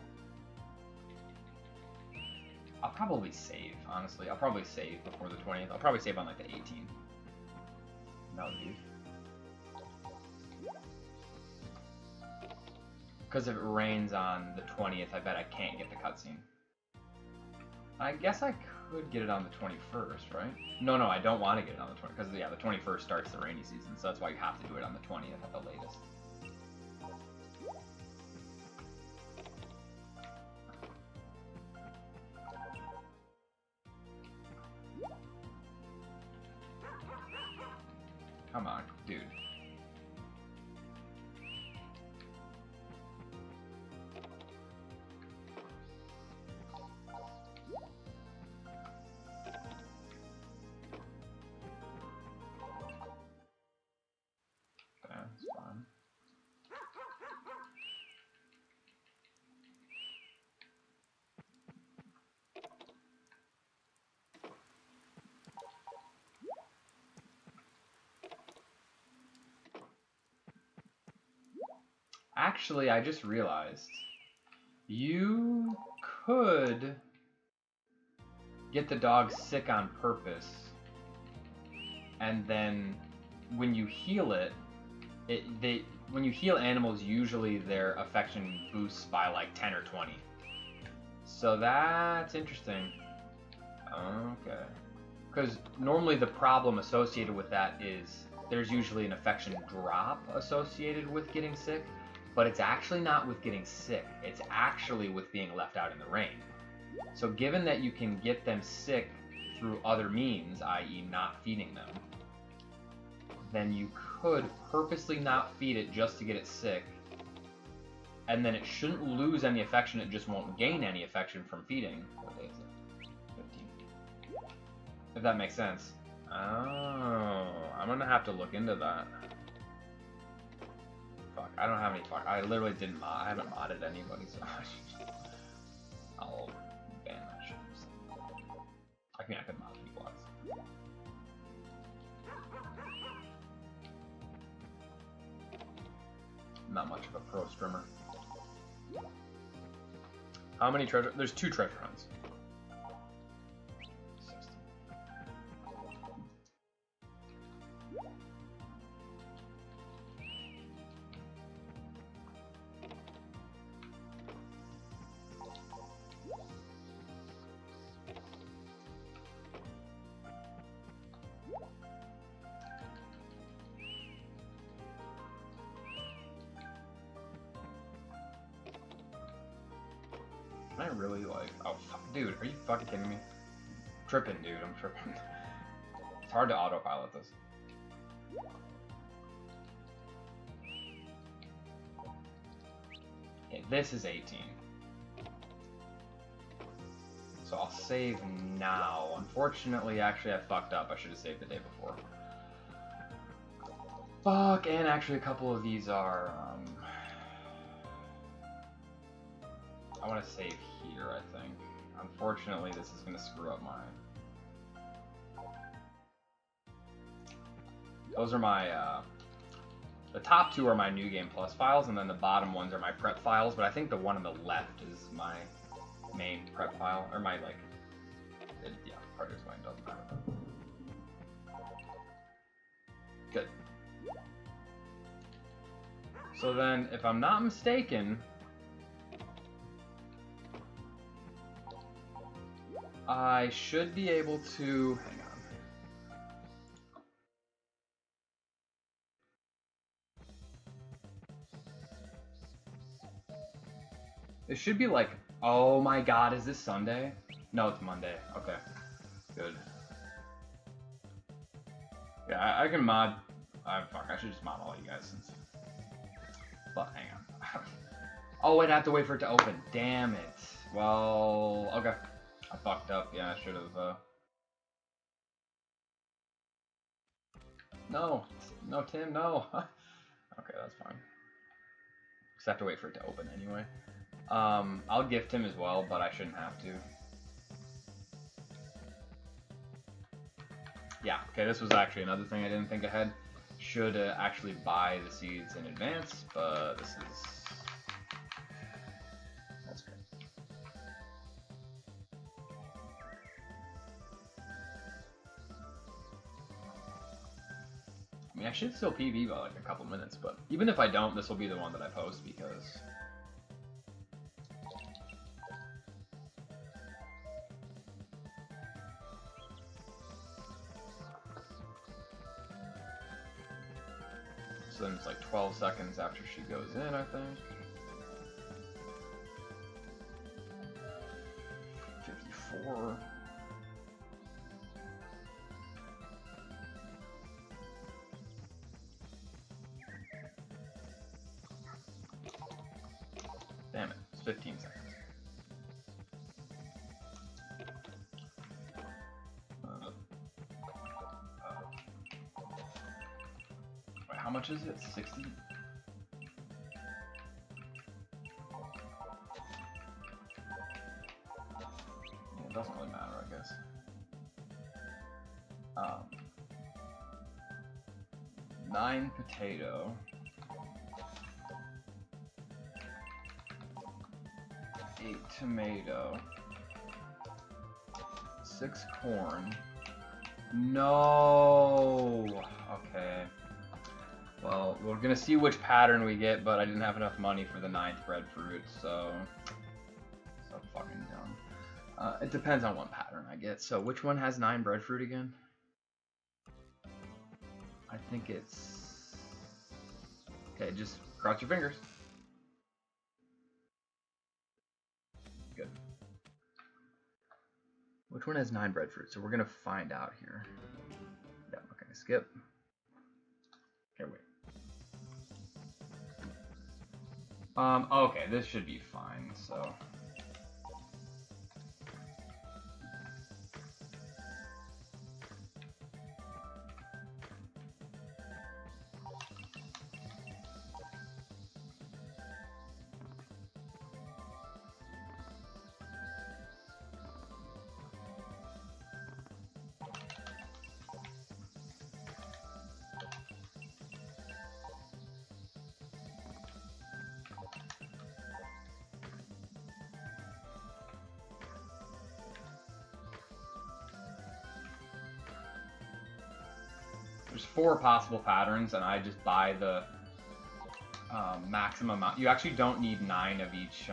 [SPEAKER 1] I'll probably save, honestly. I'll probably save before the 20th. I'll probably save on like the 18th. No, dude. Because if it rains on the 20th, I bet I can't get the cutscene. I guess I could get it on the 21st, right? No, I don't want to get it on the 20th, because yeah, the 21st starts the rainy season, so that's why you have to do it on the 20th at the latest. Come on, dude. That's fine. Actually, I just realized you could get the dog sick on purpose, and then when you heal it, when you heal animals, usually their affection boosts by like 10 or 20. So that's interesting. Okay. Because normally the problem associated with that is there's usually an affection drop associated with getting sick, but it's actually not with getting sick. It's actually with being left out in the rain. So given that you can get them sick through other means, i.e. not feeding them, then you could purposely not feed it just to get it sick, and then it shouldn't lose any affection, it just won't gain any affection from feeding. What day is it? 15. If that makes sense. Oh, I'm gonna have to look into that. Fuck, I don't have any fuck. I literally didn't mod. I haven't modded anybody, so I'll ban that shit. I mean, I could mod people. Not much of a pro streamer. How many treasure? There's 2 treasure hunts. 60. I really like... Oh, fuck. Dude, are you fucking kidding me? I'm tripping, dude. I'm tripping. It's hard to autopilot this. Okay, this is 18. So I'll save now. Unfortunately, actually, I fucked up. I should have saved the day before. Fuck, and actually a couple of these are... I want to save here, I think. Unfortunately, this is going to screw up my... Those are my, the top 2 are my New Game Plus files, and then the bottom ones are my prep files, but I think the one on the left is my main prep file, or my, like... yeah, part is mine, doesn't matter. Good. So then, if I'm not mistaken... I should be able to... Hang on. It should be like, oh my god, is this Sunday? No, it's Monday. Okay, good. Yeah, I can mod. Fuck, I should just mod all you guys since. But hang on. Oh, I'd have to wait for it to open. Damn it. Well, okay. I fucked up. Yeah, I should have. No, no, Tim, no. Okay, that's fine. Just have to wait for it to open anyway. I'll gift him as well, but I shouldn't have to. Yeah, okay, this was actually another thing I didn't think ahead. Should actually buy the seeds in advance, but this is... That's good. I mean, I should still PB by like a couple minutes, but even if I don't, this will be the one that I post because... So then it's like 12 seconds after she goes in, I think. 54. Damn it, it's 15 seconds. Wait, how much is it? 60? It doesn't really matter, I guess. 9 potato. 8 tomato. 6 corn. No! Okay. Well, we're gonna see which pattern we get, but I didn't have enough money for the 9th breadfruit, so fucking dumb. It depends on what pattern I get. So which one has 9 breadfruit again? I think it's... Okay, just cross your fingers. Good. Which one has 9 breadfruit? So we're gonna find out here. Yeah, okay, skip. Okay, wait. Okay, this should be fine, so... There's 4 possible patterns, and I just buy the maximum amount. You actually don't need 9 of each.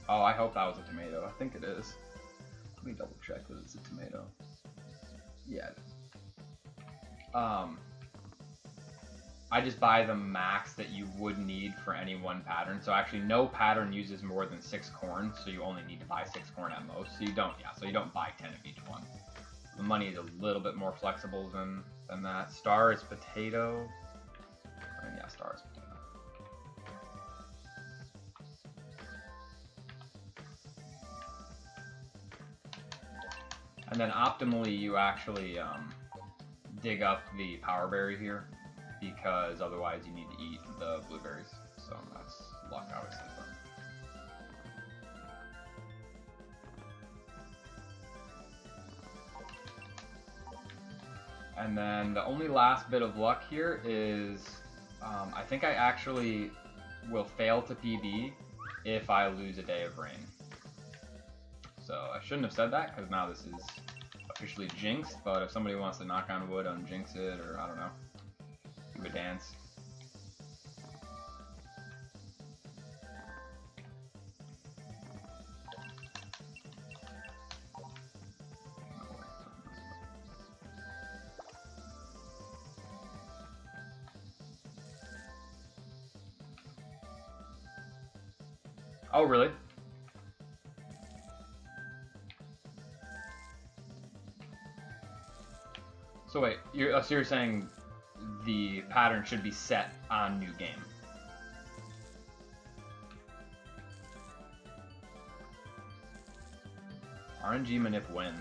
[SPEAKER 1] Oh, I hope that was a tomato. I think it is. Let me double check that it's a tomato. Yeah. I just buy the max that you would need for any one pattern. So actually, no pattern uses more than 6 corn, so you only need to buy 6 corn at most. So you don't, so you don't buy 10 of each one. The money is a little bit more flexible than that. Star is potato. And yeah, star is potato. And then optimally, you actually dig up the power berry here, because otherwise you need to eat the blueberries. So that's luck, obviously. And then the only last bit of luck here is, I think I actually will fail to PB if I lose a day of rain. So I shouldn't have said that, because now this is officially jinxed, but if somebody wants to knock on wood, unjinx it, or I don't know, do a dance. Oh, really? So wait, so you're saying the pattern should be set on new game? RNG manip win.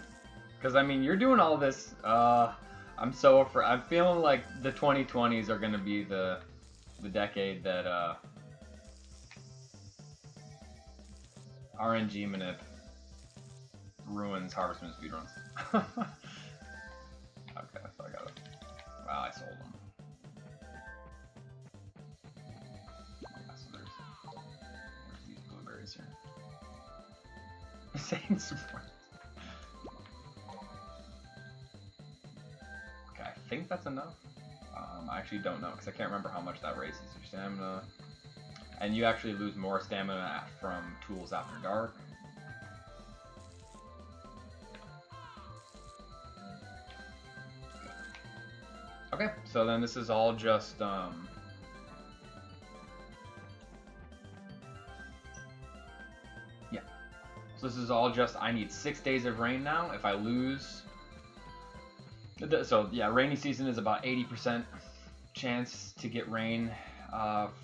[SPEAKER 1] Because, I mean, you're doing all this, I'm so afraid. I'm feeling like the 2020s are going to be the decade that, RNG manip ruins Harvest Moon speedruns. Okay, so I got it. Wow, I sold them. Yeah, so there's these blueberries here. Saying support. Okay, I think that's enough. I actually don't know because I can't remember how much that raises your stamina. And you actually lose more stamina from tools after dark. Okay, so then this is all just yeah. So this is all just I need 6 days of rain now. If I lose, so yeah, rainy season is about 80% chance to get rain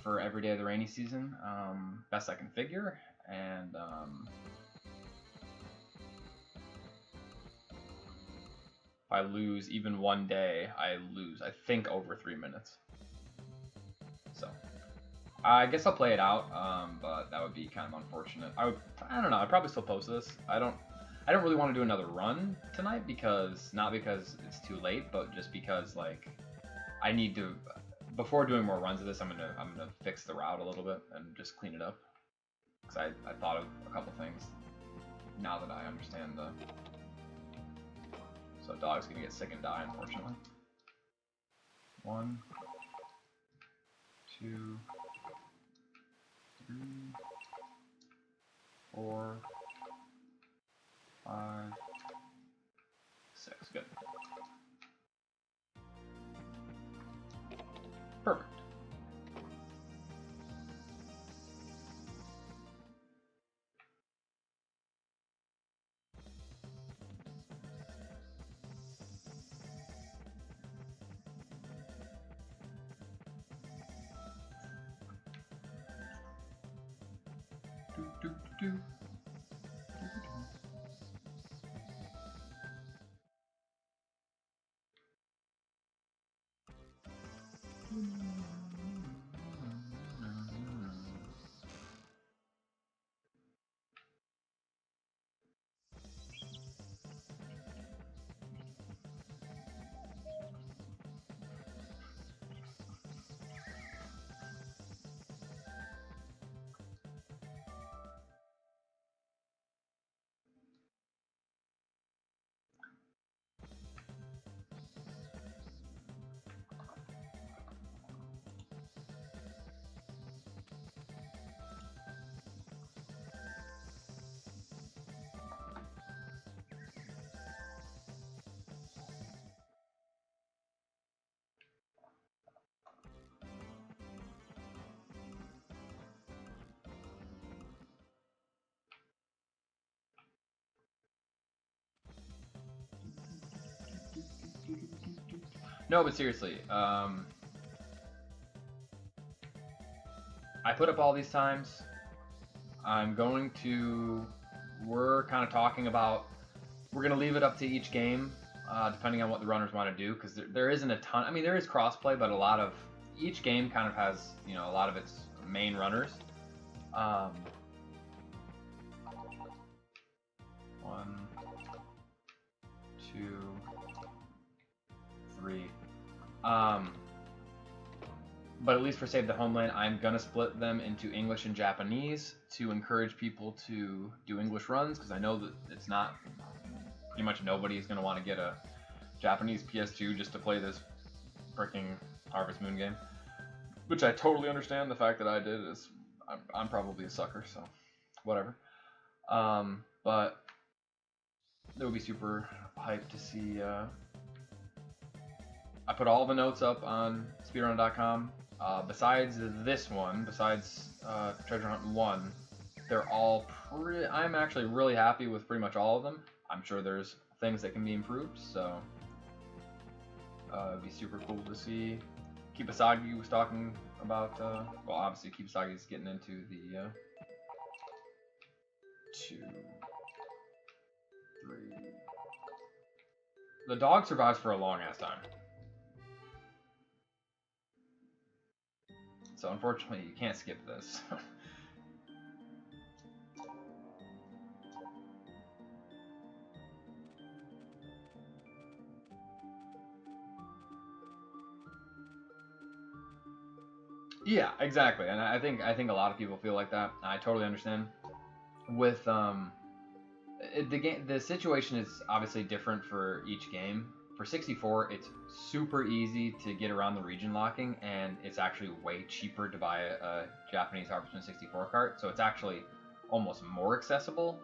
[SPEAKER 1] for every day of the rainy season, best I can figure, and if I lose even one day, I lose, I think, over 3 minutes. So I guess I'll play it out, but that would be kind of unfortunate. I don't know. I'd probably still post this. I don't really want to do another run tonight not because it's too late, but just because like I need to. Before doing more runs of this, I'm gonna fix the route a little bit and just clean it up. Because I thought of a couple things now that I understand the. So dog's gonna get sick and die, unfortunately. 1, 2, 3, 4, 5, 6. Good. Perfect. Do, do, do. No, but seriously, I put up all these times. We're kind of talking about, we're going to leave it up to each game, depending on what the runners want to do, because there isn't a ton. I mean, there is crossplay, but each game kind of has, a lot of its main runners. 1, 2, 3. But at least for Save the Homeland, I'm going to split them into English and Japanese to encourage people to do English runs, because I know that it's not, pretty much nobody is going to want to get a Japanese PS2 just to play this freaking Harvest Moon game. Which I totally understand. The fact that I did is, I'm probably a sucker, so whatever. But it would be super hyped to see. I put all the notes up on speedrun.com. Besides this one, besides Treasure Hunt 1, they're all pretty. I'm actually really happy with pretty much all of them. I'm sure there's things that can be improved, so it'd be super cool to see. Kibasagi was talking about, well, obviously Kibasagi's getting into the 2, 3. The dog survives for a long ass time. So unfortunately, you can't skip this. Yeah, exactly, and I think a lot of people feel like that. I totally understand. With the situation is obviously different for each game. For 64, it's super easy to get around the region locking, and it's actually way cheaper to buy a Japanese Harvestman 64 cart. So it's actually almost more accessible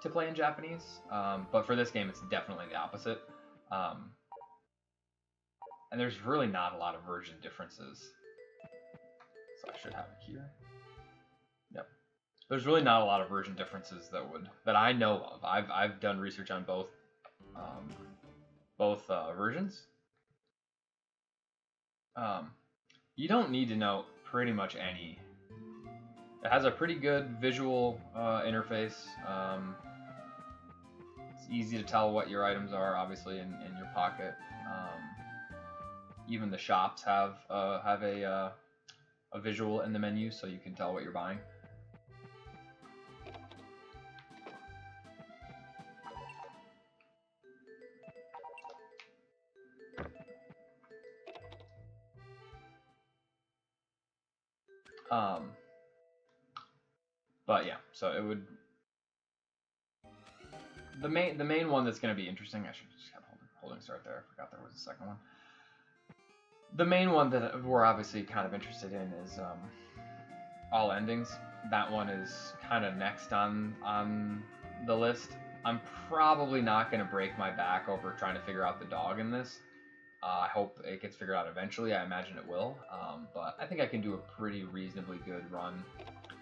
[SPEAKER 1] to play in Japanese. But for this game, it's definitely the opposite. And there's really not a lot of version differences. So I should have it here. Yep. There's really not a lot of version differences that I know of. I've done research on both versions. You don't need to know pretty much any. It has a pretty good visual interface. It's easy to tell what your items are, obviously, in your pocket. Even the shops have a visual in the menu, so you can tell what you're buying. But yeah, so it would. The main one that's going to be interesting. I should just have holding start there. I forgot there was a second one. The main one that we're obviously kind of interested in is all endings. That one is kind of next on the list. I'm probably not going to break my back over trying to figure out the dog in this. I hope it gets figured out eventually. I imagine it will. But I think I can do a pretty reasonably good run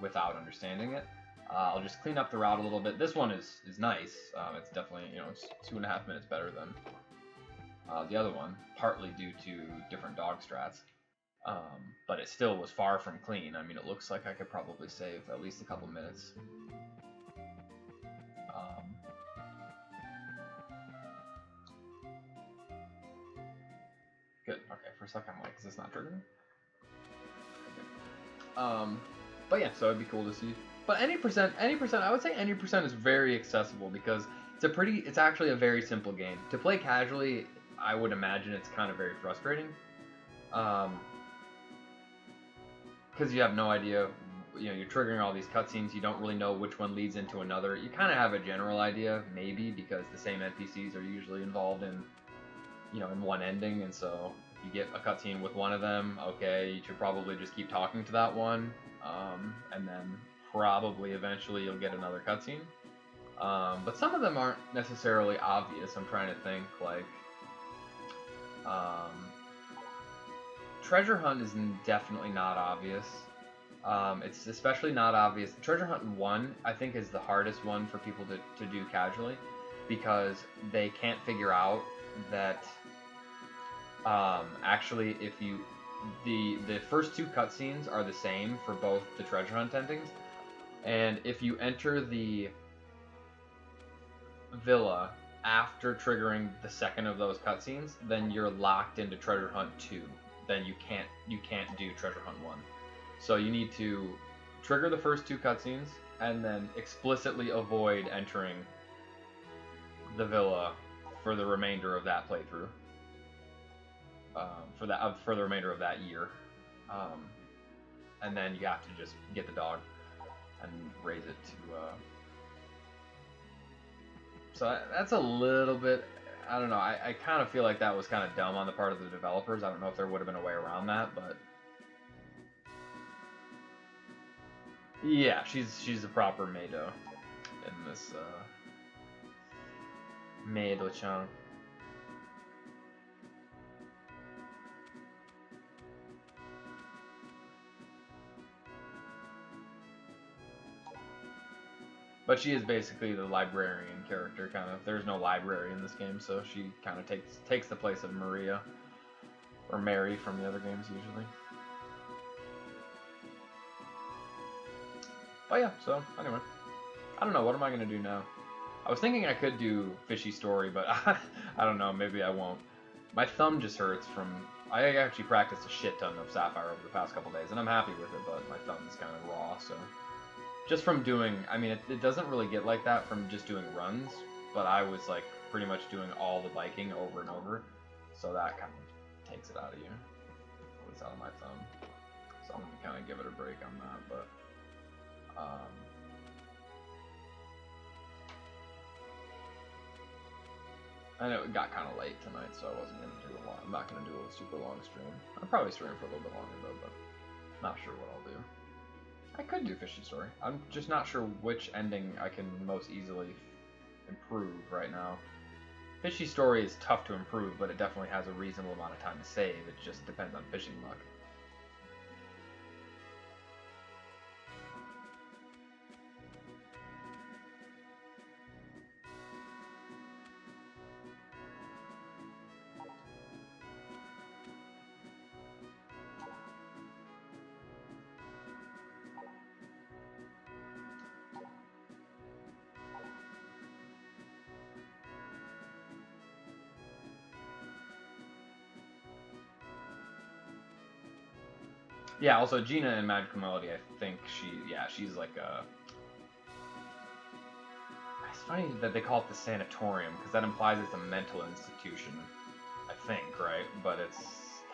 [SPEAKER 1] without understanding it. I'll just clean up the route a little bit. This one is nice. It's definitely, it's 2.5 minutes better than the other one, partly due to different dog strats. But it still was far from clean. I mean, it looks like I could probably save at least a couple minutes. Good. Okay, for a second I'm like, is this not triggering? Okay. But yeah, so it'd be cool to see. But any percent, I would say any percent is very accessible because it's actually a very simple game. To play casually, I would imagine it's kind of very frustrating. Because you have no idea, you're triggering all these cutscenes, you don't really know which one leads into another. You kind of have a general idea, maybe, because the same NPCs are usually involved in one ending, and so if you get a cutscene with one of them, okay, you should probably just keep talking to that one, and then probably eventually you'll get another cutscene. But some of them aren't necessarily obvious. I'm trying to think, like, Treasure Hunt is definitely not obvious. It's especially not obvious. Treasure Hunt I, I think, is the hardest one for people to do casually, because they can't figure out that actually the first 2 cutscenes are the same for both the Treasure Hunt endings, and if you enter the villa after triggering the second of those cutscenes, then you're locked into Treasure Hunt 2. Then you can't do Treasure Hunt 1. So you need to trigger the first 2 cutscenes and then explicitly avoid entering the villa for the remainder of that playthrough. For the remainder of that year, and then you have to just get the dog and raise it to. So that's a little bit. I don't know. I kind of feel like that was kind of dumb on the part of the developers. I don't know if there would have been a way around that, but yeah, she's a proper Meido in this Meido-chan. But she is basically the librarian character, kind of. There's no library in this game, so she kind of takes the place of Maria. Or Mary from the other games, usually. Oh yeah, so, anyway. I don't know, what am I going to do now? I was thinking I could do Fishy Story, but I don't know, maybe I won't. My thumb just hurts from... I actually practiced a shit ton of Sapphire over the past couple days, and I'm happy with it, but my thumb is kind of raw, so... Just from doing... I mean, it doesn't really get like that from just doing runs, but I was, like, pretty much doing all the biking over and over, so that kind of takes it out of you. It's out of my thumb. So I'm going to kind of give it a break on that, but... I know it got kind of late tonight, so I wasn't going to do a lot. I'm not going to do a super long stream. I'll probably stream for a little bit longer, though, but not sure what I'll do. I could do Fishy Story. I'm just not sure which ending I can most easily improve right now. Fishy Story is tough to improve, but it definitely has a reasonable amount of time to save. It just depends on fishing luck. Yeah, also Gina in Magical Melody, I think she's like a... It's funny that they call it the sanatorium, because that implies it's a mental institution, I think, right? But it's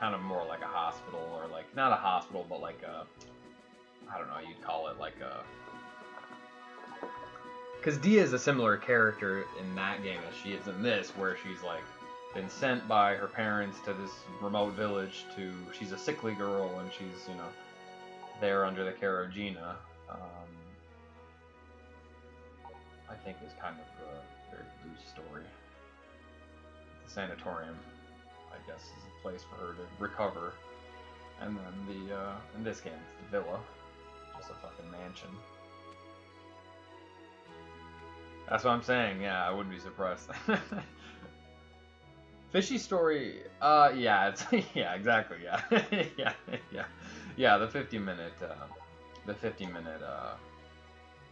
[SPEAKER 1] kind of more like a hospital, or like, not a hospital, but like a... I don't know, you'd call it like a... Because Dia is a similar character in that game as she is in this, where she's like, been sent by her parents to this remote village to... She's a sickly girl, and she's, you know, there under the care of Gina. I think is kind of a very loose story. The sanatorium, I guess, is a place for her to recover. And then in this game, it's the villa. Just a fucking mansion. That's what I'm saying, yeah, I wouldn't be surprised. Fishy Story, yeah, it's, yeah, exactly, yeah, yeah, the 50-minute,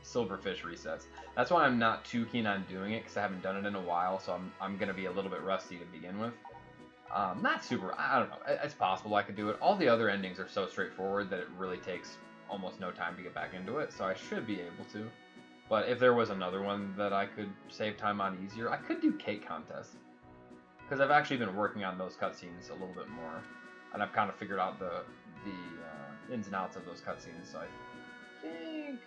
[SPEAKER 1] silverfish resets. That's why I'm not too keen on doing it, because I haven't done it in a while, so I'm gonna be a little bit rusty to begin with. Not super, I don't know, it's possible I could do it. All the other endings are so straightforward that it really takes almost no time to get back into it, so I should be able to. But if there was another one that I could save time on easier, I could do Cake Contest. Because I've actually been working on those cutscenes a little bit more, and I've kind of figured out the ins and outs of those cutscenes, so I think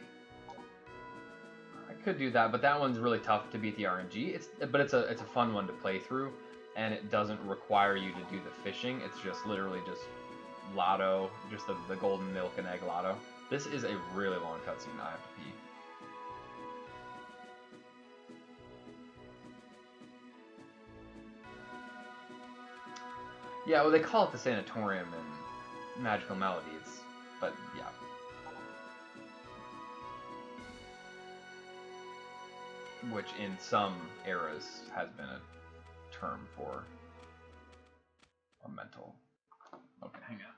[SPEAKER 1] I could do that, but that one's really tough to beat the RNG. But it's a fun one to play through, and it doesn't require you to do the fishing. It's just literally just lotto, just the golden milk and egg lotto. This is a really long cutscene. I have to pee. Yeah, well, they call it the sanatorium in Magical Melody. But yeah. Which in some eras has been a term for a mental. Okay, hang on.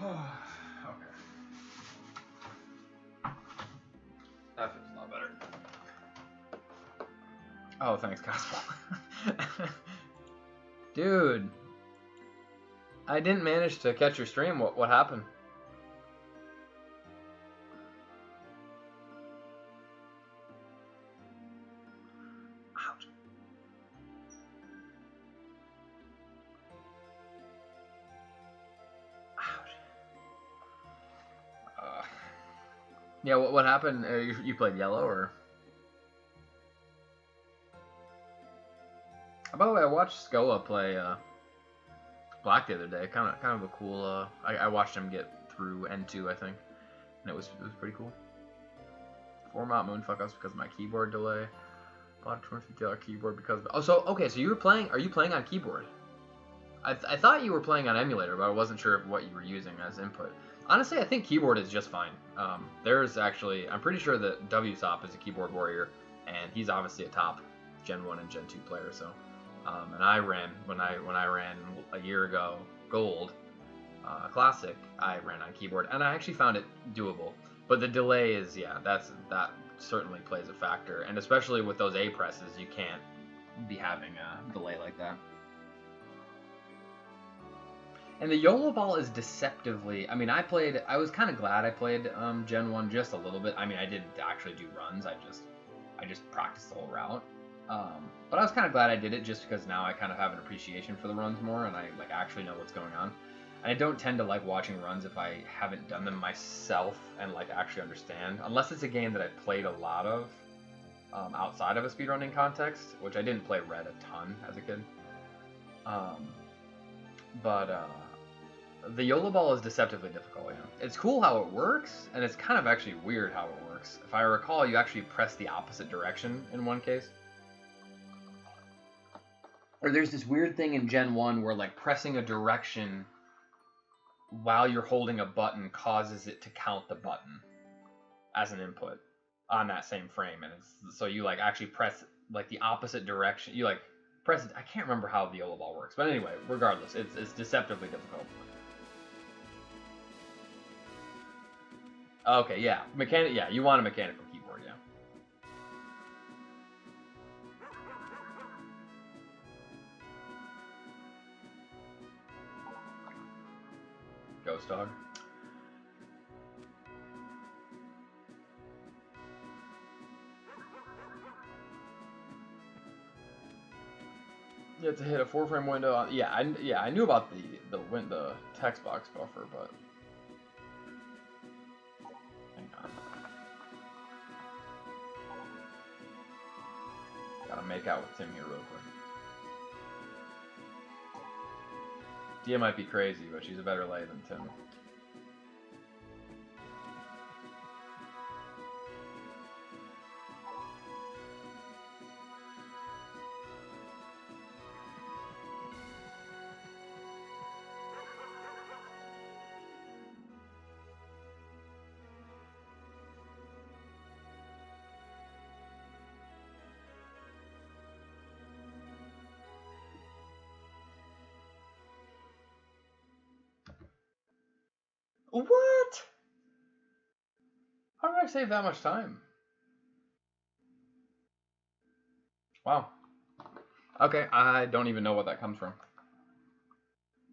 [SPEAKER 1] Okay. That feels a lot better. Oh, thanks, Gospel. Dude, I didn't manage to catch your stream. What happened? Ouch. Yeah, what happened? You played yellow, or? By the way, I watched Scoa play black the other day. Kind of a cool. I watched him get through N2, I think, and it was pretty cool. Format moon fuck ups because of my keyboard delay. Bought a $250 keyboard because of... Oh, so okay, so are you playing on keyboard? I thought you were playing on emulator, but I wasn't sure of what you were using as input. Honestly, I think keyboard is just fine. There's actually, I'm pretty sure that WSOP is a keyboard warrior, and he's obviously a top Gen 1 and Gen 2 player. So, and I ran when I ran a year ago Gold Classic, I ran on keyboard, and I actually found it doable. But the delay is, yeah, that certainly plays a factor, and especially with those A presses, you can't be having a delay like that. And the YOLO ball is deceptively. I mean, I was kind of glad I played Gen 1 just a little bit. I mean, I didn't actually do runs. I just practiced the whole route. But I was kind of glad I did it just because now I kind of have an appreciation for the runs more, and I like actually know what's going on. And I don't tend to like watching runs if I haven't done them myself and like actually understand, unless it's a game that I played a lot of outside of a speedrunning context, which I didn't play Red a ton as a kid. But the YOLO ball is deceptively difficult. Yeah. It's cool how it works, and it's kind of actually weird how it works. If I recall, you actually press the opposite direction in one case. Or there's this weird thing in Gen 1 where like pressing a direction while you're holding a button causes it to count the button as an input on that same frame, and so you like actually press like the opposite direction. You like press it. I can't remember how the YOLO ball works, but anyway, regardless, it's deceptively difficult. Okay, yeah, yeah, you want a mechanical keyboard, yeah. Ghost Dog. You have to hit a 4-frame window. Yeah, I knew about the text box buffer, but hang on. Gotta make out with Tim here real quick. Dia might be crazy, but she's a better lay than Tim. What? How did I save that much time? Wow. Okay, I don't even know what that comes from.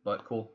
[SPEAKER 1] But cool.